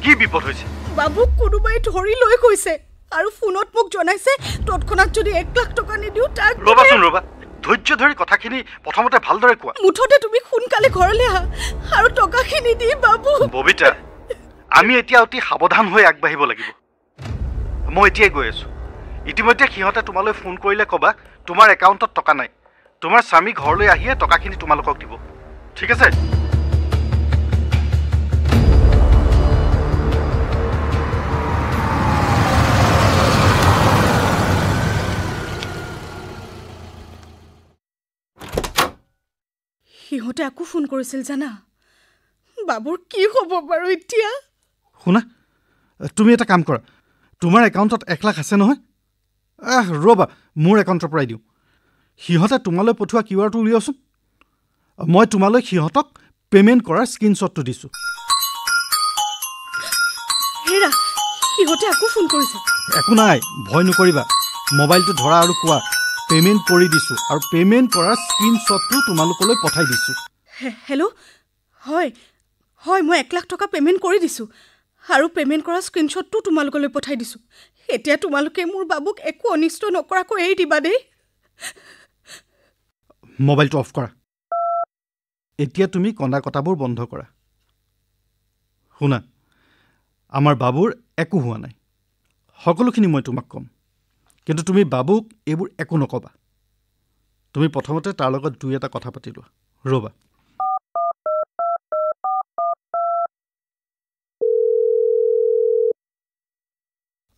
কি বিপদ হৈছে? বাবুক কোনোবাই ধৰি লৈ গৈছে আৰু ফোনত মোক জনাইছে তৎক্ষণাত যদি 1 লাখ টকা নিদিওঁ তাক। ৰ'বা ধৈৰ্য ধৰি কথাখিনি প্ৰথমতে ভালদৰে কোৱা। মুঠতে তুমি সোনকালে ঘৰলৈ আহা আৰু টকাখিনি দি বাবু। ববিতা, আমি এতিয়া অতি সাৱধান হৈ আগবাঢ়িব লাগিব। মই এতিয়াই গৈ আছোঁ। ইতিমধ্যে সিহঁতে তোমালৈ ফোন কৰিলে ক'বা তোমাৰ একাউণ্টত টকা নাই। তোমাৰ স্বামী ঘৰলৈ আহিয়ে টকাখিনি তোমালোকক দিব। ঠিক আছে? সিহঁতে আকৌ ফোন কৰিছিল জানা। বাবুৰ কি হ'ব বাৰু এতিয়া? শুনা, তুমি এটা কাম কৰা। তোমাৰ একাউণ্টত 1 লাখ আছে নহয়? ৰ'বা, মোৰ একাউণ্টৰ পৰাই দিওঁ। সিহঁতে তোমালৈ পঠোৱা কিউআৰটো উলিয়াওচোন। মই তোমালৈ সিহঁতক পে'মেণ্ট কৰাৰ স্ক্ৰীনশ্বটটো দিছোঁ। হেৰা, সিহঁতে আকৌ ফোন কৰিছে। একো নাই, ভয় নকৰিবা। মোবাইলটো ধৰা আৰু কোৱা পে'মেণ্ট কৰি দিছোঁ আৰু পে'মেণ্ট কৰাৰ স্ক্ৰীনশ্বটটো তোমালোকলৈ পঠাই দিছোঁ। হেল্ল', হয় মই 1 লাখ টকা পে'মেণ্ট কৰি দিছোঁ আৰু পে'মেণ্ট কৰাৰ স্ক্ৰীনশ্বটটো তোমালোকলৈ পঠাই দিছোঁ। এতিয়া তোমালোকে মোৰ বাবুক একো অনিষ্ট নকৰাকৈ এৰি দিবা দেই। মোবাইলটো অফ কৰা। এতিয়া তুমি কন্দা কটাবোৰ বন্ধ কৰা। শুনা, আমাৰ বাবুৰ একো হোৱা নাই। সকলোখিনি মই তোমাক ক'ম, কিন্তু তুমি বাবুক এইবোৰ একো নক'বা। তুমি প্ৰথমতে তাৰ লগত 2-এটা কথা পাতি লোৱা। ৰ'বা।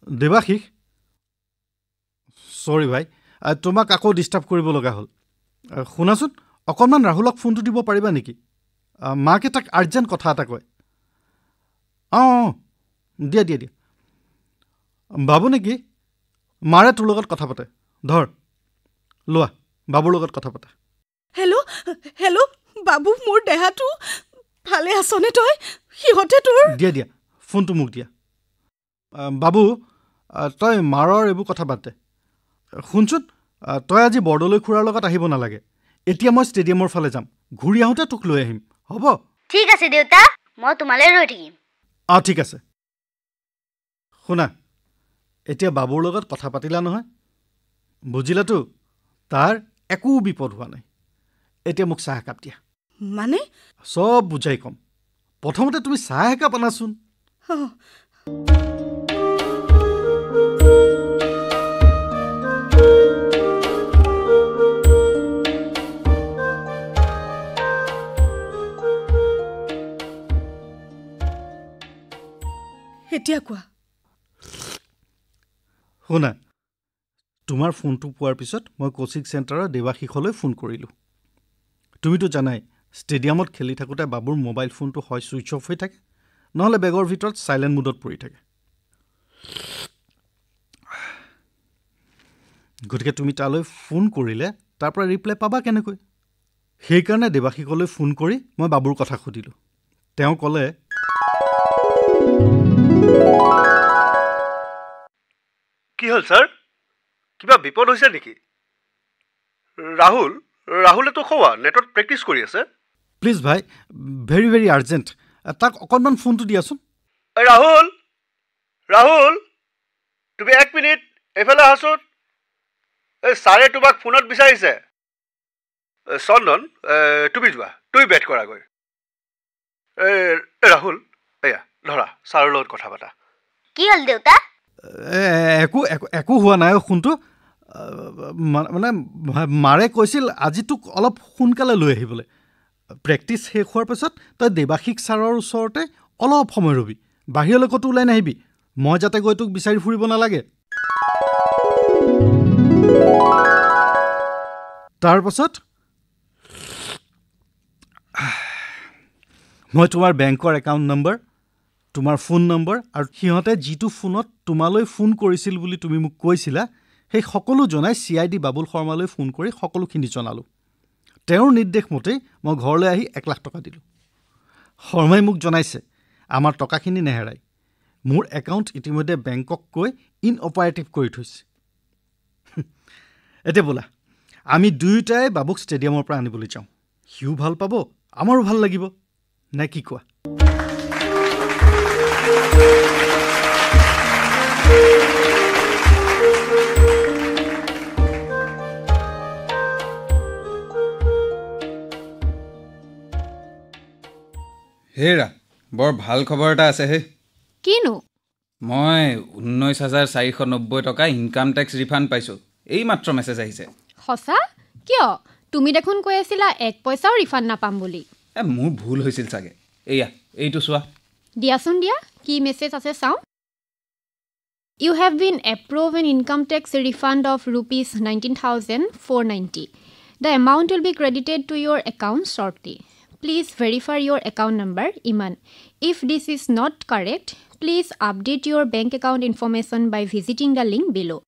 দেৱাশীষ চৰি ভাই তোমাক আকৌ ডিষ্টাৰ্ব কৰিব লগা হ'ল শুনাচোন অকণমান ৰাহুলক ফোনটো দিব পাৰিবা নেকি মাকে তাক আৰ্জেণ্ট কথা এটা কয় অঁ দিয়া দিয়া দিয়া বাবু নেকি মাৰে তোৰ লগত কথা পাতে ধৰ লোৱা বাবুৰ লগত কথা পাতা হেল্ল' হেল্ল' বাবু মোৰ দেহাটো ভালে আছনে তই সিহঁতে তোৰ দিয়া দিয়া ফোনটো মোক দিয়া বাবু তই মাৰৰ এইবোৰ কথা বাদ দে শুনচোন তই আজি বৰদলৈ খুৰাৰ লগত আহিব নালাগে এতিয়া মই ষ্টেডিয়ামৰ ফালে যাম ঘূৰি আহোঁতে তোক লৈ আহিম হ'ব ঠিক আছে দেউতা মই তোমালৈ ৰৈ থাকিম অঁ ঠিক আছে শুনা এতিয়া বাবুৰ লগত কথা পাতিলা নহয় বুজিলাতো তাৰ একো বিপদ হোৱা নাই এতিয়া মোক চাহ একাপ দিয়া মানে চব বুজাই ক'ম প্ৰথমতে তুমি চাহ একাপ আনাচোন এতিয়া কোৱা শুনা তোমাৰ ফোনটো পোৱাৰ পিছত মই কোচিং চেণ্টাৰৰ দেৱাশীষলৈ ফোন কৰিলোঁ তুমিতো জানাই ষ্টেডিয়ামত খেলি থাকোঁতে বাবুৰ মোবাইল ফোনটো হয় ছুইচ অফ হৈ থাকে নহ'লে বেগৰ ভিতৰত চাইলেণ্ট মুডত পৰি থাকে গতিকে তুমি তালৈ ফোন কৰিলে তাৰ পৰা ৰিপ্লাই পাবা কেনেকৈ সেইকাৰণে দেৱাশীষলৈ ফোন কৰি মই বাবুৰ কথা সুধিলোঁ তেওঁ ক'লে কি হ'ল ছাৰ কিবা বিপদ হৈছে নেকি ৰাহুলেতো খোৱা নেটত প্ৰেক্টিছ কৰি আছে প্লিজ ভাই ভেৰি ভেৰি আৰ্জেণ্ট তাক অকণমান ফোনটো দিয়াচোন ৰাহুল তুমি 1 মিনিট এইফালে আহাচোন এই ছাৰে তোমাক ফোনত বিচাৰিছে চন্দন তুমি যোৱা তুমি বেট কৰাগৈ ৰাহুল এয়া ধৰা ছাৰৰ লগত কথা পাতা কি হ'ল দেউতা একো হোৱা নাই ফোনটো মানে মাৰে কৈছিল আজি তোক অলপ সোনকালে লৈ আহিবলৈ প্ৰেক্টিছ শেষ হোৱাৰ পাছত তই দেৱাশীষ ছাৰৰ ওচৰতে অলপ সময় ৰবি বাহিৰলৈ ক'তো ওলাই নাহিবি মই যাতে গৈ তোক বিচাৰি ফুৰিব নালাগে তাৰপাছত মই তোমাৰ বেংকৰ একাউণ্ট নম্বৰ তোমাৰ ফোন নম্বৰ আৰু সিহঁতে যিটো ফোনত তোমালৈ ফোন কৰিছিল বুলি তুমি মোক কৈছিলা সেই সকলো জনাই CID বাবুল শৰ্মালৈ ফোন কৰি সকলোখিনি জনালোঁ তেওঁৰ নিৰ্দেশ মতেই মই ঘৰলৈ আহি 1 লাখ টকা দিলোঁ শৰ্মাই মোক জনাইছে আমাৰ টকাখিনি নেহেৰাই মোৰ একাউণ্ট ইতিমধ্যে বেংকক কৈ ইনঅপাৰেটিভ কৰি থৈছে এতিয়া বোলা আমি দুয়োটাই বাবুক ষ্টেডিয়ামৰ পৰা আনিবলৈ যাওঁ সিও ভাল পাব আমাৰো ভাল লাগিব নে কি কোৱা হেৰা বৰ ভাল খবৰ এটা আছে হে কিনো মই 19,490 টকা ইনকাম টেক্স ৰিফাণ্ড পাইছোঁ এই মাত্ৰ মেছেজ আহিছে সঁচা কিয় তুমি দেখোন কৈ আছিলা 1 পইচাও ৰিফাণ্ড নাপাম বুলি মোৰ ভুল হৈছিল চাগে এয়া এইটো চোৱা দিয়াচোন দিয়া কি মেছেজ আছে চাওঁ You have been approved an income tax refund of rupees 19,490. The amount will be credited to your account shortly. Please verify your account number, Iman. If this is not correct, please update your bank account information by visiting the link below.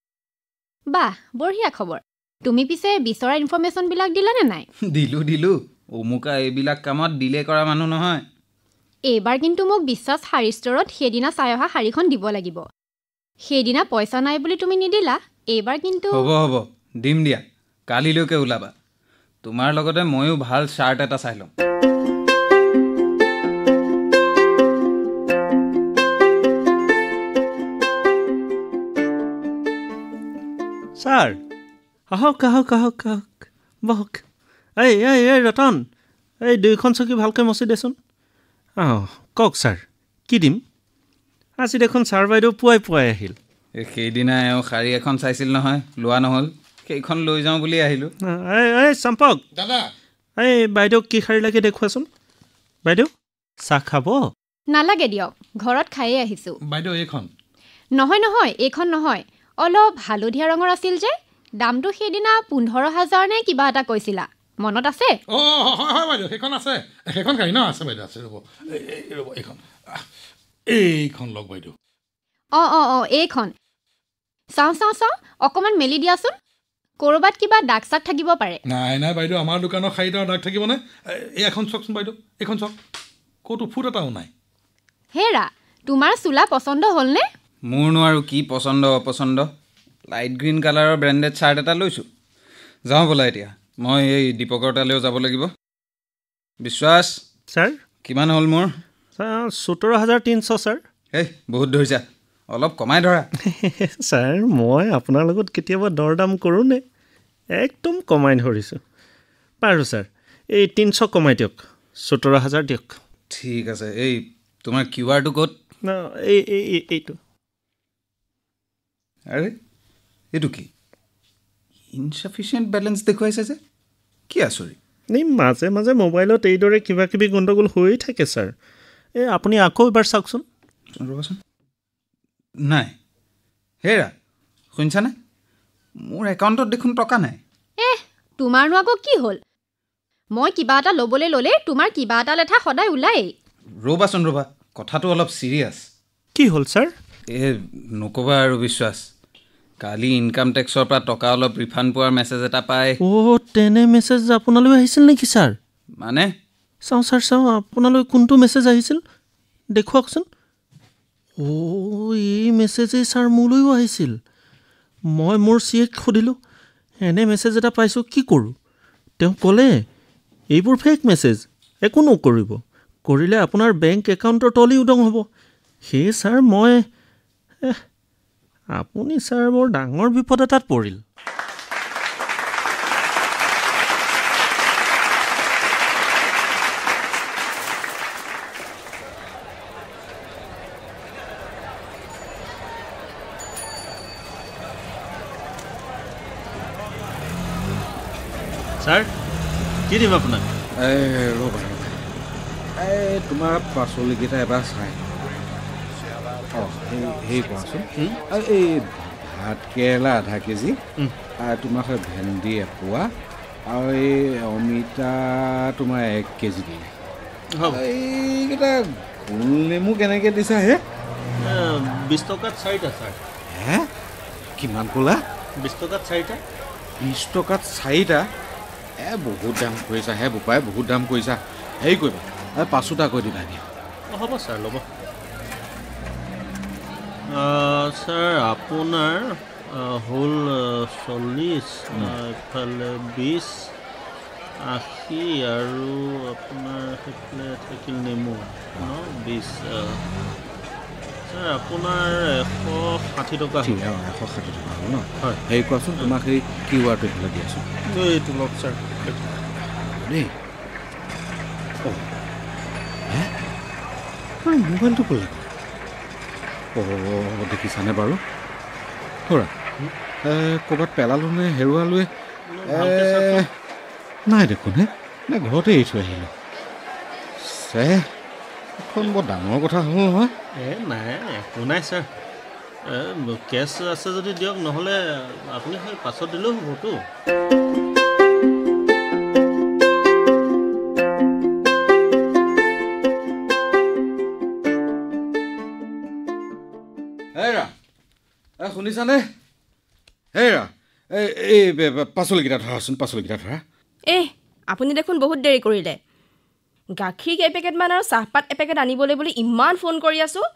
Bah, বঢ়িয়া খবৰ তুমি পিছে বিচৰা information বিলাক দিলা নে নাই দিলু ওমুকা এইবিলাক কামত ডিলে কৰা মানুহ নহয় এইবাৰ কিন্তু মোক বিশ্বাস শাৰী ষ্টৰত সেইদিনা চাই অহা শাৰীখন দিব লাগিব সেইদিনা পইচা নাই বুলি তুমি নিদিলা এইবাৰ কিন্তু হ'ব দিম দিয়া কালিলৈকে ওলাবা তোমাৰ লগতে ময়ো ভাল শাৰ্ট এটা চাই লম ছাৰ আহক বহক এই ৰতন এই 2খন চকী ভালকৈ মচি দেচোন কওক ছাৰ কি দিম আজি দেখোন ছাৰ বাইদেউ পুৱাই আহিল সেইদিনা এওঁ শাৰী এখন চাইছিল নহয় লোৱা নহ'ল সেইখন লৈ যাওঁ বুলি আহিলোঁ এই চম্পক দাদা এই বাইদেউক কি শাৰী লাগে দেখুৱাচোন বাইদেউ চাহ খাব নালাগে দিয়ক ঘৰত খায়ে আহিছোঁ বাইদেউ এইখন নহয় নহয় এইখন নহয় অলপ হালধীয়া ৰঙৰ আছিল যে দামটো সেইদিনা 15,000 নে কিবা এটা কৈছিলা মনত আছে হয় বাইদেউ সেইখন আছে সেইখন গাড়ী ন আছে বাইদেউ আছে ৰ'ব এইখন এইখন লগ বাইদেউ এইখন চাওঁ অকণমান মেলি দিয়াচোন ক'ৰবাত কিবা দাগ চাগ থাকিব পাৰে নাই বাইদেউ আমাৰ দোকানৰ শাৰীটাৰ দাগ থাকিবনে এখন চাওকচোন বাইদেউ এইখন চাওক ক'তো ফুট এটাও নাই হেৰা তোমাৰ চোলা পচন্দ হ'লনে মোৰনো আৰু কি পচন্দ অপচন্দ লাইট গ্ৰীণ কালাৰৰ ব্ৰেণ্ডেড চাৰ্ট এটা লৈছোঁ যাওঁ বোলা এতিয়া মই এই দীপকৰ তালৈও যাব লাগিব বিশ্বাস ছাৰ কিমান হ'ল মোৰ 17,300 ছাৰ এই বহুত ধৰিছা অলপ কমাই ধৰা ছাৰ মই আপোনাৰ লগত কেতিয়াবা দৰ দাম কৰোঁনে একদম কমাই ধৰিছোঁ বাৰু ছাৰ এই 300 কমাই দিয়ক 17,000 দিয়ক ঠিক আছে এই তোমাৰ কিউআৰটো ক'ত এইটো আৰে এইটো কি ইনচাফিচিয়েণ্ট বেলেঞ্চ দেখুৱাইছে যে কি আচৰিত এই মাজে মাজে মোবাইলত এইদৰে কিবা কিবি গণ্ডগোল হৈয়ে থাকে ছাৰ এই আপুনি আকৌ এবাৰ চাওকচোন ৰ'বচোন নাই হেৰা শুনিছানে মোৰ একাউণ্টত দেখোন টকা নাই তোমাৰনো আকৌ কি হ'ল মই কিবা এটা ল'বলৈ ল'লে তোমাৰ কিবা এটা লেঠা সদায় ওলাই ৰ'বাচোন ৰ'বা কথাটো অলপ চিৰিয়াছ কি হ'ল ছাৰ নক'বা আৰু বিশ্বাস কালি ইনকাম টেক্সৰ পৰা টকা অলপ ৰিফাণ্ড পোৱাৰ মেছেজ এটা পাই তেনে মেছেজ আপোনালৈ আহিছিল নেকি ছাৰ মানে চাওঁ আপোনালৈ কোনটো মেছেজ আহিছিল দেখুৱাওকচোন এই মেছেজেই ছাৰ মোলৈও আহিছিল মই মোৰ চিএক সুধিলোঁ এনে মেছেজ এটা পাইছোঁ কি কৰোঁ তেওঁ ক'লে এইবোৰ ফেক মেছেজ একো নকৰিব কৰিলে আপোনাৰ বেংক একাউণ্টৰ তলি উদং হ'ব সেয়ে ছাৰ মই আপুনি ছাৰ বৰ ডাঙৰ বিপদ এটাত পৰিল ছাৰ কি দিম আপোনাক ৰ'বা তোমাৰ পাচলিকেইটা এবাৰ চাই সেই কোৱাচোন এই ভাত কেৰেলা আধা কেজি আৰু তোমাক ভেন্দি এপোৱা আৰু এই অমিতা তোমাৰ 1 কেজি দিয়ে এইকেইটা গোল নেমু কেনেকৈ দিছা 20 টকাত 4টা ছাৰ কিমান ক'লা 20 টকাত 4টা 20 টকাত 4টা বহুত দাম কৰিছা বোপাই বহুত দাম কৰিছা হেৰি কৰিবা 5টা কৈ দিবা দিয়া হ'ব ছাৰ ল'ব ছাৰ আপোনাৰ হ'ল 40 ইফালে 20 80 আৰু আপোনাৰ সেইফালে থাকিল নেমু 20 ছাৰ আপোনাৰ 160 টকা 160 টকা হ'ল ন হয় হেৰি কোৱাচোন তোমাক সেই কিউআৰটো এইফালে দি আছোঁ এইটো লওক ছাৰ দেই মোবাইলটো ক'লে দেখিছানে বাৰু খুৰা ক'ৰবাত পেলালোঁ নে হেৰুৱালোৱে নাই দেখোন নে ঘৰতে এৰি থৈ আহিলোঁ এখন বৰ ডাঙৰ কথা হ'ল নহয় নাই একো নাই ছাৰ কেছ আছে যদি দিয়ক নহ'লে আপুনি সেই পাছত দিলেও হ'বতো শুনিছানে হেৰা এই পাচলিকেইটা ধৰাচোন পাচলিকেইটা ধৰা আপুনি দেখোন বহুত দেৰি কৰিলে গাখীৰ কেইপেকেটমান আৰু চাহপাত এপেকেট আনিবলৈ বুলি ইমান ফোন কৰি আছোঁ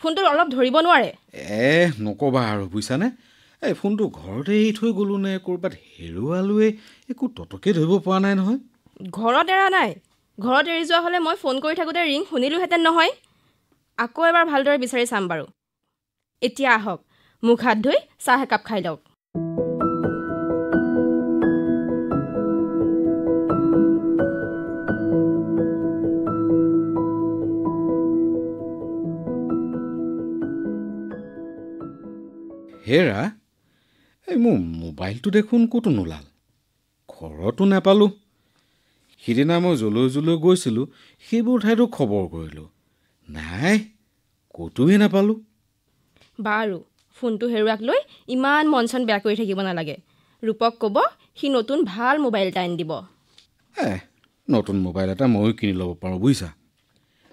ফোনটো অলপ ধৰিব নোৱাৰে নক'বা আৰু বুজিছানে এই ফোনটো ঘৰতে এৰি থৈ গ'লোঁ নে ক'ৰবাত হেৰুৱালোৱে একো ততকে ধৰিব পৰা নাই নহয় ঘৰত এৰা নাই ঘৰত এৰি যোৱা হ'লে মই ফোন কৰি থাকোঁতে ৰিং শুনিলোহেঁতেন নহয় আকৌ এবাৰ ভালদৰে বিচাৰি চাম বাৰু এতিয়া আহক মুখ হাত ধুই চাহ একাপ খাই লওক হেৰা এই মোৰ মোবাইলটো দেখোন ক'তো নোলাল ঘৰতো নাপালোঁ সিদিনা মই যলৈ গৈছিলোঁ সেইবোৰ ঠাইতো খবৰ কৰিলোঁ নাই ক'তোৱে নাপালোঁ বাৰু ফোনটো হেৰুৱাক লৈ ইমান মন চন বেয়া কৰি থাকিব নালাগে ৰূপক ক'ব সি নতুন ভাল মোবাইল এটা আনি দিব নতুন মোবাইল এটা ময়ো কিনি ল'ব পাৰোঁ বুজিছা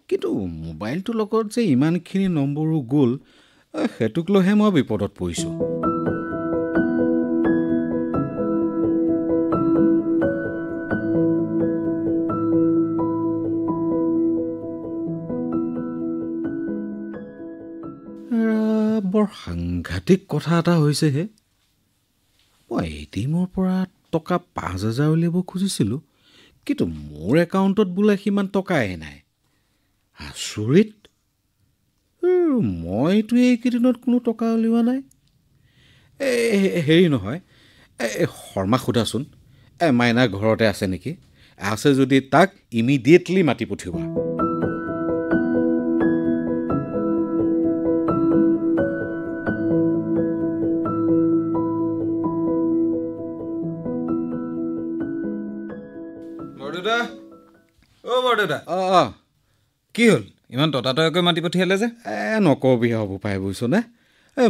কিন্তু মোবাইলটোৰ লগত যে ইমানখিনি নম্বৰো গ'ল সেইটোক লৈহে মই বিপদত পৰিছোঁ বৰ সাংঘাতিক কথা এটা হৈছেহে মই এটিএমৰ পৰা টকা ৫,০০০ উলিয়াব খুজিছিলোঁ কিন্তু মোৰ একাউণ্টত বোলে সিমান টকাই নাই আচৰিত মইতো এইকেইদিনত কোনো টকা উলিওৱা নাই হেৰি নহয় শৰ্মাক সোধাচোন মাইনা ঘৰতে আছে নেকি আছে যদি তাক ইমিডিয়েটলি মাতি পঠিওৱা কি হ'ল ইমান ততাতৈয়াকৈ মাতি পঠিয়ালে যে নকবি হ'ব পাই বুজিছনে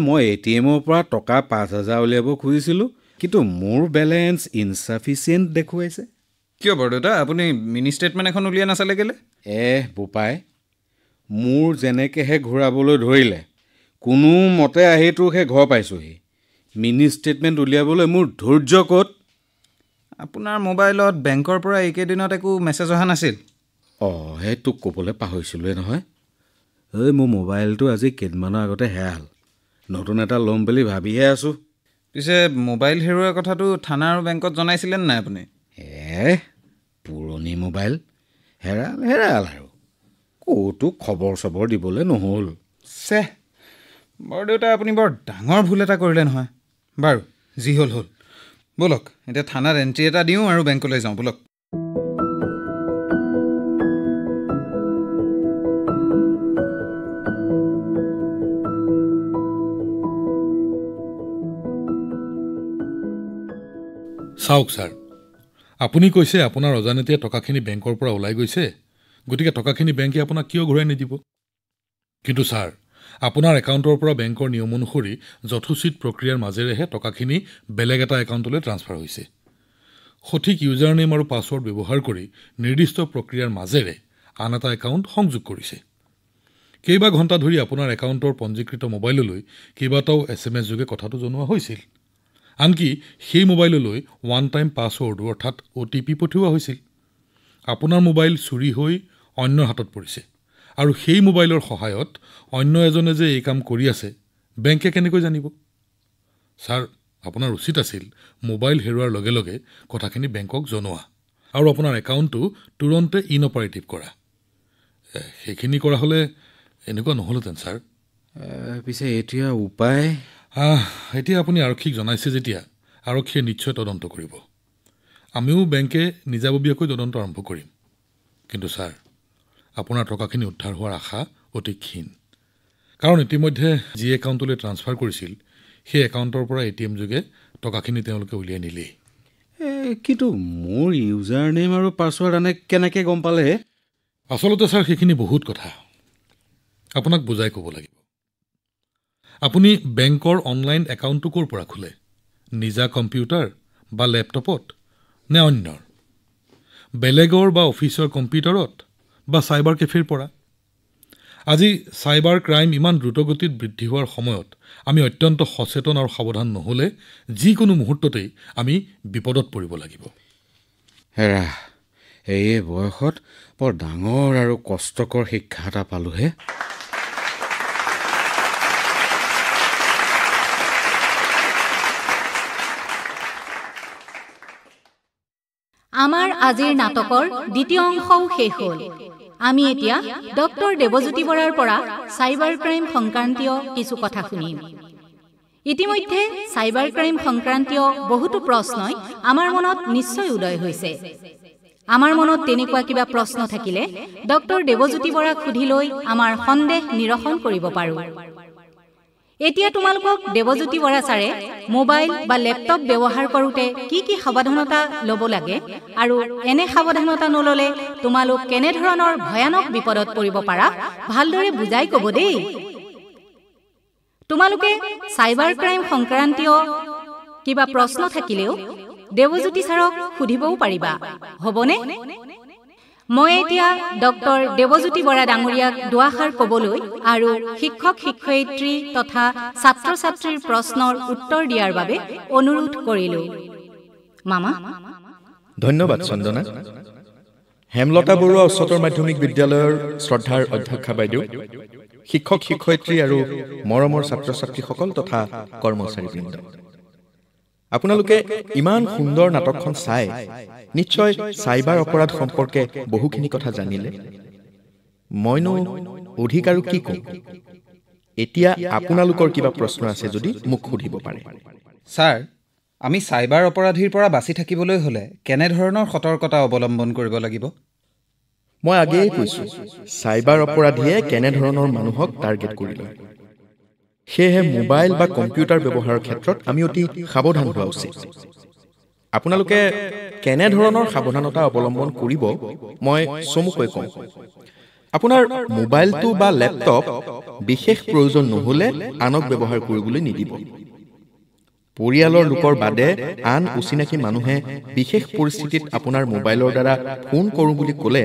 মই এটিএমৰ পৰা টকা ৫,০০০ উলিয়াব খুজিছিলোঁ কিন্তু মোৰ বেলেঞ্চ ইনচাফিচিয়েণ্ট দেখুৱাইছে কিয় বৰদেউতা আপুনি মিনি ষ্টেটমেণ্ট এখন উলিয়াই নাচালে কেলে বোপাই মোৰ যেনেকৈহে ঘূৰাবলৈ ধৰিলে কোনো মতে আহি তোৰহে ঘৰ পাইছোঁহি মিনি ষ্টেটমেণ্ট উলিয়াবলৈ মোৰ ধৈৰ্য ক'ত আপোনাৰ মোবাইলত বেংকৰ পৰা এইকেইদিনত একো মেছেজ অহা নাছিল সেই তোক ক'বলৈ পাহৰিছিলোঁৱে নহয় মোৰ মোবাইলটো আজি কেইদিনমানৰ আগতে হেৰাল নতুন এটা ল'ম বুলি ভাবিহে আছোঁ পিছে মোবাইল হেৰুৱাৰ কথাটো থানা আৰু বেংকত জনাইছিলে নাই আপুনি পুৰণি মোবাইল হেৰাল আৰু ক'তো খবৰ চবৰ দিবলৈ নহ'ল বৰদেউতা আপুনি বৰ ডাঙৰ ভুল এটা কৰিলে নহয় বাৰু যি হ'ল ব'লক এতিয়া থানাত এণ্ট্ৰি এটা দিওঁ আৰু বেংকলৈ যাওঁ ব'লক চাওক ছাৰ আপুনি কৈছে আপোনাৰ অজানিতে টকাখিনি বেংকৰ পৰা ওলাই গৈছে গতিকে টকাখিনি বেংকে আপোনাক কিয় ঘূৰাই নিদিব কিন্তু ছাৰ আপোনাৰ একাউণ্টৰ পৰা বেংকৰ নিয়ম অনুসৰি যথোচিত প্ৰক্ৰিয়াৰ মাজেৰেহে টকাখিনি বেলেগ এটা একাউণ্টলৈ ট্ৰান্সফাৰ হৈছে সঠিক ইউজাৰ নেম আৰু পাছৱৰ্ড ব্যৱহাৰ কৰি নিৰ্দিষ্ট প্ৰক্ৰিয়াৰ মাজেৰে আন এটা একাউণ্ট সংযোগ কৰিছে কেইবা ঘণ্টা ধৰি আপোনাৰ একাউণ্টৰ পঞ্জীকৃত মোবাইললৈ কেইবাটাও SMS যোগে কথাটো জনোৱা হৈছিল আনকি সেই মোবাইললৈ ওৱান টাইম পাছৱৰ্ড অৰ্থাৎ OTP পঠিওৱা হৈছিল আপোনাৰ মোবাইল চুৰি হৈ অন্যৰ হাতত পৰিছে আৰু সেই মোবাইলৰ সহায়ত অন্য এজনে যে এই কাম কৰি আছে বেংকে কেনেকৈ জানিব ছাৰ আপোনাৰ উচিত আছিল মোবাইল হেৰুৱাৰ লগে লগে কথাখিনি বেংকক জনোৱা আৰু আপোনাৰ একাউণ্টটো তুৰন্তে ইনঅপাৰেটিভ কৰা সেইখিনি কৰা হ'লে এনেকুৱা নহ'লহেঁতেন ছাৰ পিছে এতিয়া উপায় এতিয়া আপুনি আৰক্ষীক জনাইছে যেতিয়া আৰক্ষীয়ে নিশ্চয় তদন্ত কৰিব আমিও বেংকে নিজাববীয়াকৈ তদন্ত আৰম্ভ কৰিম কিন্তু ছাৰ আপোনাৰ টকাখিনি উদ্ধাৰ হোৱাৰ আশা অতি ক্ষীণ কাৰণ ইতিমধ্যে যি একাউণ্টলৈ ট্ৰান্সফাৰ কৰিছিল সেই একাউণ্টৰ পৰা ATM যোগে টকাখিনি তেওঁলোকে উলিয়াই নিলেই কিন্তু মোৰ ইউজাৰ নেম আৰু পাছৱৰ্ড আনে কেনেকৈ গম পালে আচলতে ছাৰ সেইখিনি বহুত কথা আপোনাক বুজাই ক'ব লাগিব আপুনি বেংকৰ অনলাইন একাউণ্টটো ক'ৰ পৰা খোলে নিজা কম্পিউটাৰ বা লেপটপত নে অন্যৰ বেলেগৰ বা অফিচৰ কম্পিউটাৰত বা চাইবাৰ কেফেৰ পৰা আজি চাইবাৰ ক্ৰাইম ইমান দ্ৰুতগতিত বৃদ্ধি হোৱাৰ সময়ত আমি অত্যন্ত সচেতন আৰু সাৱধান নহ'লে যিকোনো মুহূৰ্ততেই আমি বিপদত পৰিব লাগিব এই বয়সত বৰ ডাঙৰ আৰু কষ্টকৰ শিক্ষা এটা পালোহে আমাৰ আজিৰ নাটকৰ দ্বিতীয় অংশও শেষ হ'ল আমি এতিয়া ডক্টৰ দেৱজ্যোতি বৰাৰ পৰা চাইবাৰ ক্ৰাইম সংক্ৰান্তীয় কিছু কথা শুনিম ইতিমধ্যে চাইবাৰ ক্ৰাইম সংক্ৰান্তীয় বহুতো প্ৰশ্নই আমাৰ মনত নিশ্চয় উদয় হৈছে আমাৰ মনত তেনেকুৱা কিবা প্ৰশ্ন থাকিলে ডক্টৰ দেৱজ্যোতি বৰাক সুধি লৈ আমাৰ সন্দেহ নিৰসন কৰিব পাৰোঁ এতিয়া তোমালোকক দেৱজ্যোতি বৰা ছাৰে মোবাইল বা লেপটপ ব্যৱহাৰ কৰোঁতে কি কি সাৱধানতা ল'ব লাগে আৰু এনে সাৱধানতা নল'লে তোমালোক কেনেধৰণৰ ভয়ানক বিপদত পৰিব পাৰা ভালদৰে বুজাই ক'ব দেই তোমালোকে চাইবাৰ ক্ৰাইম সংক্ৰান্তীয় কিবা প্ৰশ্ন থাকিলেও দেৱজ্যোতি ছাৰক সুধিবও পাৰিবা হ'বনে মই এতিয়া ডক্টৰ দেৱজ্যোতি বৰা ডাঙৰীয়াক দুআষাৰ ক'বলৈ আৰু শিক্ষক শিক্ষয়িত্ৰী তথা ছাত্ৰ ছাত্ৰীৰ প্ৰশ্নৰ উত্তৰ দিয়াৰ বাবে অনুৰোধ কৰিলোঁ মামা ধন্যবাদ চন্দনা হেমলতা বৰুৱা উচ্চতৰ মাধ্যমিক বিদ্যালয়ৰ শ্ৰদ্ধাৰ অধ্যক্ষা বাইদেউ শিক্ষক শিক্ষয়িত্ৰী আৰু মৰমৰ ছাত্ৰ ছাত্ৰীসকল তথা কৰ্মচাৰীবৃন্দ আপোনালোকে ইমান সুন্দৰ নাটকখন চাই নিশ্চয় চাইবাৰ অপৰাধ সম্পৰ্কে বহুখিনি কথা জানিলে মইনো অধিক আৰু কি কম এতিয়া আপোনালোকৰ কিবা প্ৰশ্ন আছে যদি মোক সুধিব পাৰে ছাৰ আমি চাইবাৰ অপৰাধীৰ পৰা বাচি থাকিবলৈ হ'লে কেনেধৰণৰ সতৰ্কতা অৱলম্বন কৰিব লাগিব মই আগেয়ে কৈছোঁ চাইবাৰ অপৰাধীয়ে কেনেধৰণৰ মানুহক টাৰ্গেট কৰি লয় সেয়েহে মোবাইল বা কম্পিউটাৰ ব্যৱহাৰৰ ক্ষেত্ৰত আমি অতি সাৱধান হোৱা উচিত আপোনালোকে কেনেধৰণৰ সাৱধানতা অৱলম্বন কৰিব মই চমুকৈ কওঁ আপোনাৰ মোবাইলটো বা লেপটপ বিশেষ প্ৰয়োজন নহ'লে আনক ব্যৱহাৰ কৰিবলৈ নিদিব পৰিয়ালৰ লোকৰ বাদে আন অচিনাকি মানুহে বিশেষ পৰিস্থিতিত আপোনাৰ মোবাইলৰ দ্বাৰা ফোন কৰোঁ বুলি ক'লে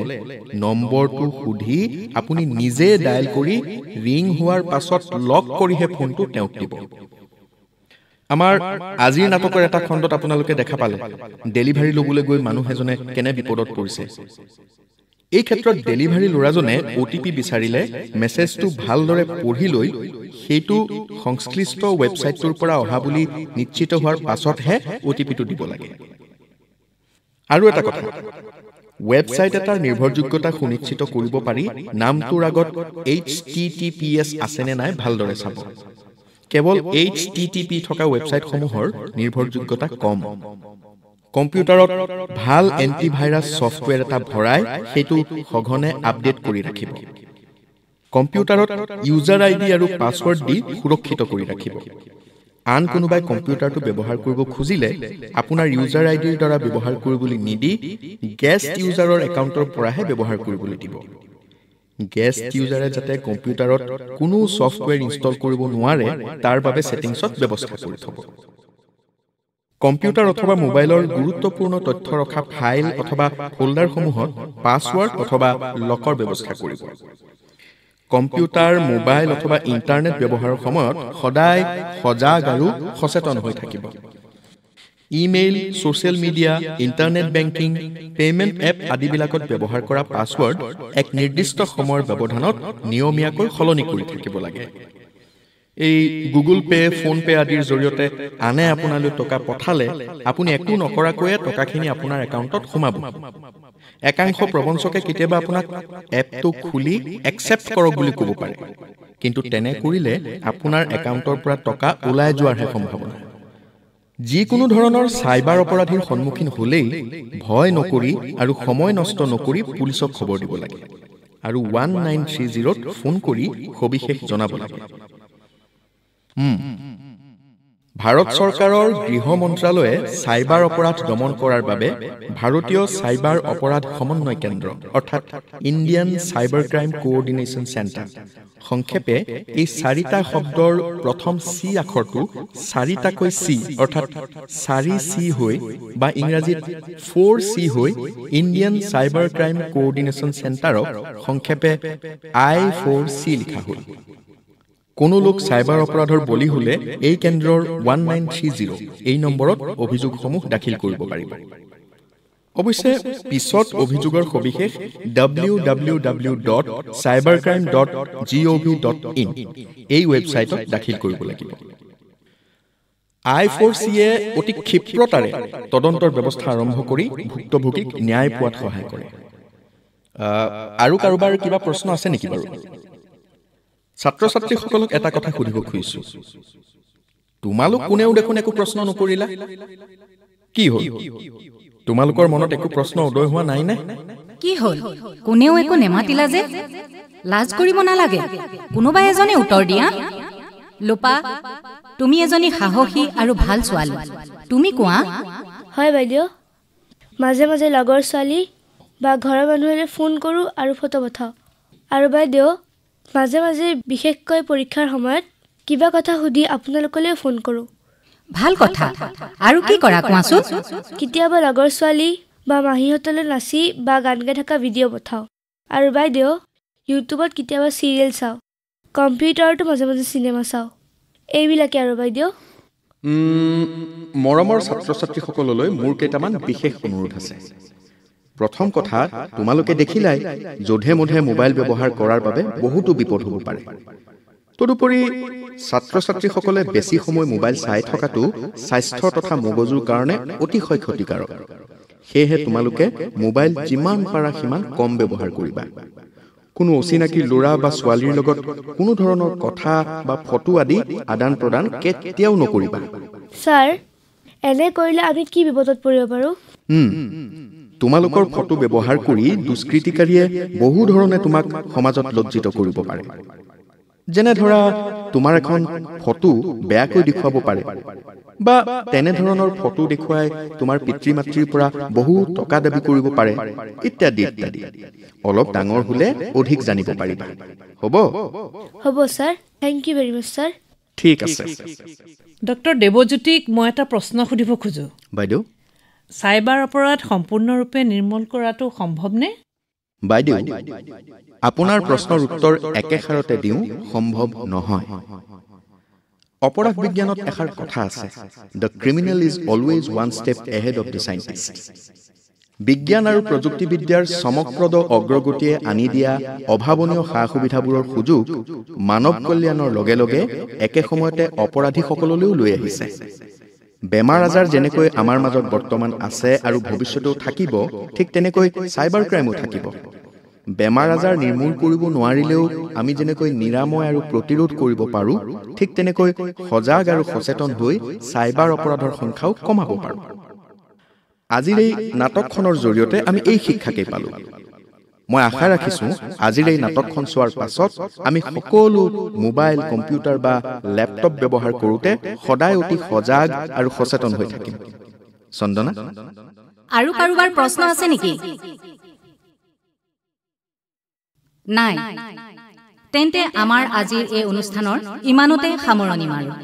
নম্বৰটো সুধি আপুনি নিজে ডায়েল কৰি ৰিং হোৱাৰ পাছত লক কৰিহে ফোনটো তেওঁক দিব আমাৰ আজিৰ নাটকৰ এটা খণ্ডত আপোনালোকে দেখা পালে ডেলিভাৰী ল'বলৈ গৈ মানুহ এজনে কেনে বিপদত পৰিছে এই ক্ষেত্ৰত ডেলিভাৰী ল'ৰাজনে OTP বিচাৰিলে মেছেজটো ভালদৰে পঢ়ি লৈ সেইটো সংশ্লিষ্ট ৱেবছাইটটোৰ পৰা অহা বুলি নিশ্চিত হোৱাৰ পাছতহে OTPটো দিব লাগে আৰু এটা কথা ৱেবছাইট এটাৰ নিৰ্ভৰযোগ্যতা সুনিশ্চিত কৰিব পাৰি নামটোৰ আগত HTTPS আছেনে নাই ভালদৰে চাব কেৱল HTTP থকা ৱেবছাইটসমূহৰ নিৰ্ভৰযোগ্যতা কম কম্পিউটাৰত ভাল এণ্টিভাইৰাছ ছফ্টৱেৰ এটা ভৰাই সেইটো সঘনে আপডেট কৰি ৰাখিব কম্পিউটাৰত ইউজাৰ ID আৰু পাছৱৰ্ড দি সুৰক্ষিত কৰি ৰাখিব আন কোনোবাই কম্পিউটাৰটো ব্যৱহাৰ কৰিব খুজিলে আপোনাৰ ইউজাৰ IDৰ দ্বাৰা ব্যৱহাৰ কৰিবলৈ নিদি গেষ্ট ইউজাৰৰ একাউণ্টৰ পৰাহে ব্যৱহাৰ কৰিবলৈ দিব গেষ্ট ইউজাৰে যাতে কম্পিউটাৰত কোনো ছফ্টৱেৰ ইনষ্টল কৰিব নোৱাৰে তাৰ বাবে ছেটিংছত ব্যৱস্থা কৰি থব কম্পিউটাৰ অথবা মোবাইলৰ গুৰুত্বপূৰ্ণ তথ্য ৰখা ফাইল অথবা ফোল্ডাৰসমূহত পাছৱৰ্ড অথবা লকৰ ব্যৱস্থা কৰিব কম্পিউটাৰ মোবাইল অথবা ইণ্টাৰনেট ব্যৱহাৰৰ সময়ত সদায় সজাগ আৰু সচেতন হৈ থাকিব email social media internet banking payment app আদিবিলাকত ব্যৱহাৰ কৰা পাছৱৰ্ড এক নিৰ্দিষ্ট সময়ৰ ব্যৱধানত নিয়মীয়াকৈ সলনি কৰি থাকিব লাগে এই গুগল পে' ফোন পে' আদিৰ জৰিয়তে আনে আপোনালৈ টকা পঠালে আপুনি একো নকৰাকৈয়ে টকাখিনি আপোনাৰ একাউণ্টত সোমাব একাংশ প্ৰবঞ্চকে কেতিয়াবা আপোনাক এপটো খুলি একচেপ্ট কৰক বুলি ক'ব পাৰে কিন্তু তেনে কৰিলে আপোনাৰ একাউণ্টৰ পৰা টকা ওলাই যোৱাৰহে সম্ভাৱনা যিকোনো ধৰণৰ চাইবাৰ অপৰাধীৰ সন্মুখীন হ'লেই ভয় নকৰি আৰু সময় নষ্ট নকৰি পুলিচক খবৰ দিব লাগে আৰু 1930ত ফোন কৰি সবিশেষ জনাব লাগে ভাৰত চৰকাৰৰ গৃহ মন্ত্ৰালয়ে চাইবাৰ অপৰাধ দমন কৰাৰ বাবে ভাৰতীয় চাইবাৰ অপৰাধ সমন্বয় কেন্দ্ৰ অৰ্থাৎ Indian cyber crime coordination centre সংক্ষেপে এই চাৰিটা শব্দৰ প্ৰথম চি আখৰটো চাৰিটাকৈ চি অৰ্থাৎ 4C হৈ বা ইংৰাজীত 4C হৈ ইণ্ডিয়ান চাইবাৰ ক্ৰাইম কোঅৰ্ডিনেশ্যন চেণ্টাৰক সংক্ষেপে I4C লিখা হ'ল কোনো লোক চাইবাৰ অপৰাধৰ বলি হ'লে এই কেন্দ্ৰৰ 1930 এই নম্বৰত অভিযোগসমূহ দাখিল কৰিব পাৰিব অৱশ্যে পিছত অভিযোগৰ সবিশেষ www.cybercrime.gov.in এই ৱেবছাইটত দাখিল কৰিব লাগিব I4C এ অতি ক্ষিপ্ৰতাৰে তদন্তৰ ব্যৱস্থা আৰম্ভ কৰি ভুক্তভোগীক ন্যায় পোৱাত সহায় কৰে আৰু কাৰোবাৰ কিবা প্ৰশ্ন আছে নেকি বাৰু ছাত্ৰ ছাত্ৰীসকলক এটা কথা সুধিব খুজিছোঁ তোমালোক কোনেও দেখোন একো প্ৰশ্ন নকৰিলা কি হ'ল তোমালোকৰ মনত একো প্ৰশ্ন উদয় হোৱা নাই নে কি হ'ল কোনেও একো নেমাতিলা যে লাজ কৰিব নালাগে কোনোবা এজনে উত্তৰ দিয়া লোপা তুমি এজনী সাহসী আৰু ভাল ছোৱালী তুমি কোৱা হয় বাইদেউ মাজে মাজে লগৰ ছোৱালী বা ঘৰৰ মানুহলৈ ফোন কৰোঁ আৰু ফটো পঠাওঁ আৰু বাইদেউ মাজে মাজে বিশেষকৈ পৰীক্ষাৰ সময়ত কিবা কথা সুধি আপোনালোকলৈ ফোন কৰোঁ। ভাল কথা। আৰু কি কৰা কোৱাচোন? কেতিয়াবা লগৰ ছোৱালী বা মাহীহঁতলৈ নাচি বা গান গাই থকা ভিডিঅ' পঠাওঁ। আৰু বাইদেউ ইউটিউবত কেতিয়াবা চিৰিয়েল চাওঁ। কম্পিউটাৰতো মাজে মাজে চিনেমা চাওঁ। এইবিলাকে আৰু বাইদেউ। মৰমৰ ছাত্ৰ ছাত্ৰীসকললৈ মোৰ কেইটামান বিশেষ অনুৰোধ আছে। প্ৰথম কথা, তোমালোকে দেখিলাই যধে মধে মোবাইল ব্যৱহাৰ কৰাৰ বাবে বহুতো বিপদ হ'ব পাৰে। তদুপৰি ছাত্ৰ ছাত্ৰীসকলে বেছি সময় মোবাইল চাই থকাটো স্বাস্থ্য তথা মগজুৰ কাৰণে অতিশয় ক্ষতিকাৰক। সেয়েহে তোমালোকে মোবাইল যিমান পাৰা সিমান কম ব্যৱহাৰ কৰিবা। কোনো অচিনাকি ল'ৰা বা ছোৱালীৰ লগত কোনো ধৰণৰ কথা বা ফটো আদি আদান প্ৰদান কেতিয়াও নকৰিবা। ছাৰ, এনে কৰিলে আমি কি বিপদত পৰিব পাৰোঁ? তোমালোকৰ ফটো ব্যৱহাৰ কৰি দুষ্কৃতিকাৰীয়ে বহু ধৰণে তোমাক সমাজত লজ্জিত কৰিব পাৰে। যেনে ধৰা তোমাৰ এখন ফটো বেয়াকৈ দেখুৱাব পাৰে বা তেনেধৰণৰ ফটো দেখুৱাই তোমাৰ পিতৃ মাতৃৰ পৰা বহু টকা দাবী কৰিব পাৰে ইত্যাদি ইত্যাদি। অলপ ডাঙৰ হ'লে অধিক জানিব পাৰিবা। হ'ব sir, thank you very much sir. ঠিক আছে। ডক্টৰ দেৱজ্যোতিক মই এটা প্ৰশ্ন সুধিব খোজোঁ। বাইদেউ, চাইবাৰ অপৰাধ সম্পূৰ্ণৰূপে নিৰ্মূল কৰাটো সম্ভৱনে? বাইদেউ, আপোনাৰ প্ৰশ্নৰ উত্তৰ একেষাৰতে দিওঁ, সম্ভৱ নহয়। অপৰাধ বিজ্ঞানত এষাৰ কথা আছে, the criminal is always one step ahead of the scientist. বিজ্ঞান আৰু প্ৰযুক্তিবিদ্যাৰ চমকপ্ৰদ অগ্ৰগতিয়ে আনি দিয়া অভাৱনীয় সা সুবিধাবোৰৰ সুযোগ মানৱ কল্যাণৰ লগে লগে একে সময়তে অপৰাধীসকললৈও লৈ আহিছে। বেমাৰ আজাৰ যেনেকৈ আমাৰ মাজত বৰ্তমান আছে আৰু ভৱিষ্যতেও থাকিব, ঠিক তেনেকৈ চাইবাৰ ক্ৰাইমো থাকিব। বেমাৰ আজাৰ নিৰ্মূল কৰিব নোৱাৰিলেও আমি যেনেকৈ নিৰাময় আৰু প্ৰতিৰোধ কৰিব পাৰোঁ, ঠিক তেনেকৈ সজাগ আৰু সচেতন হৈ চাইবাৰ অপৰাধৰ সংখ্যাও কমাব পাৰোঁ। আজিৰ এই নাটকখনৰ জৰিয়তে আমি এই শিক্ষাকেই পালোঁ। মই আশা ৰাখিছোঁ আজিৰ এই নাটকখন চোৱাৰ পাছত আমি সকলো মোবাইল, কম্পিউটাৰ বা লেপটপ ব্যৱহাৰ কৰোঁতে সদায় অতি সজাগ আৰু সচেতন হৈ থাকিম। চন্দনা, আৰু কাৰোবাৰ প্ৰশ্ন আছে নেকি? নাই। তেন্তে আমাৰ আজিৰ এই অনুষ্ঠানৰ ইমানতে সামৰণি মাৰোঁ।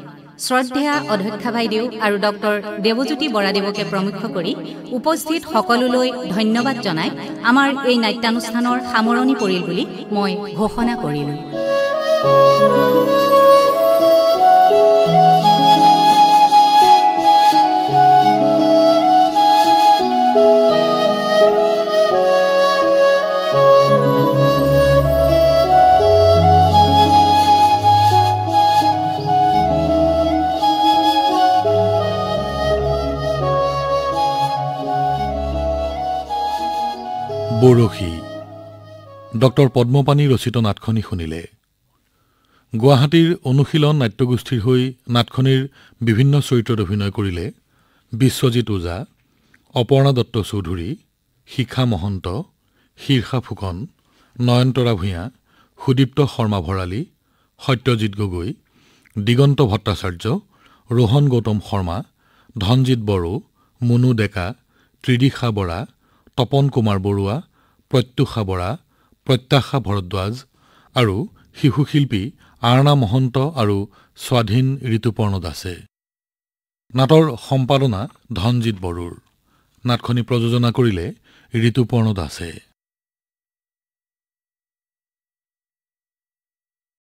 শ্ৰদ্ধেয়া অধ্যক্ষা বাইদেউ আৰু ডক্টৰ দেৱজ্যোতি বৰাদেৱকে প্ৰমুখ্য কৰি উপস্থিত সকলোলৈ ধন্যবাদ জনাই আমাৰ এই নাট্যানুষ্ঠানৰ সামৰণি পৰিল বুলি মই ঘোষণা কৰিলোঁ। বৰশী ডক্টৰ পদ্মপাণি ৰচিত নাটখনি শুনিলে। গুৱাহাটীৰ অনুশীলন নাট্যগোষ্ঠীৰ হৈ নাটখনিৰ বিভিন্ন চৰিত্ৰত অভিনয় কৰিলে বিশ্বজিৎ ওজা, অপৰ্ণা দত্ত চৌধুৰী, শিখা মহন্ত, শীৰ্ষা ফুকন, নয়নতৰা ভূঞা, সুদীপ্ত শৰ্মা ভৰালী, সত্যজিৎ গগৈ, দিগন্ত ভট্টাচাৰ্য, ৰোহন গৌতম শৰ্মা, ধনজিৎ বড়ো, মুনু ডেকা, ত্ৰিদিশা বৰা, তপন কুমাৰ বৰুৱা, প্ৰত্যুষা বৰা, প্ৰত্যাশা ভৰদ্বাজ আৰু শিশুশিল্পী আৰ্ণা মহন্ত আৰু স্বাধীন ঋতুপৰ্ণ দাসে। নাটৰ সম্পাদনা ধনজিৎ বড়োৰ। নাটখনি প্ৰযোজনা কৰিলে ঋতুপৰ্ণ দাসে।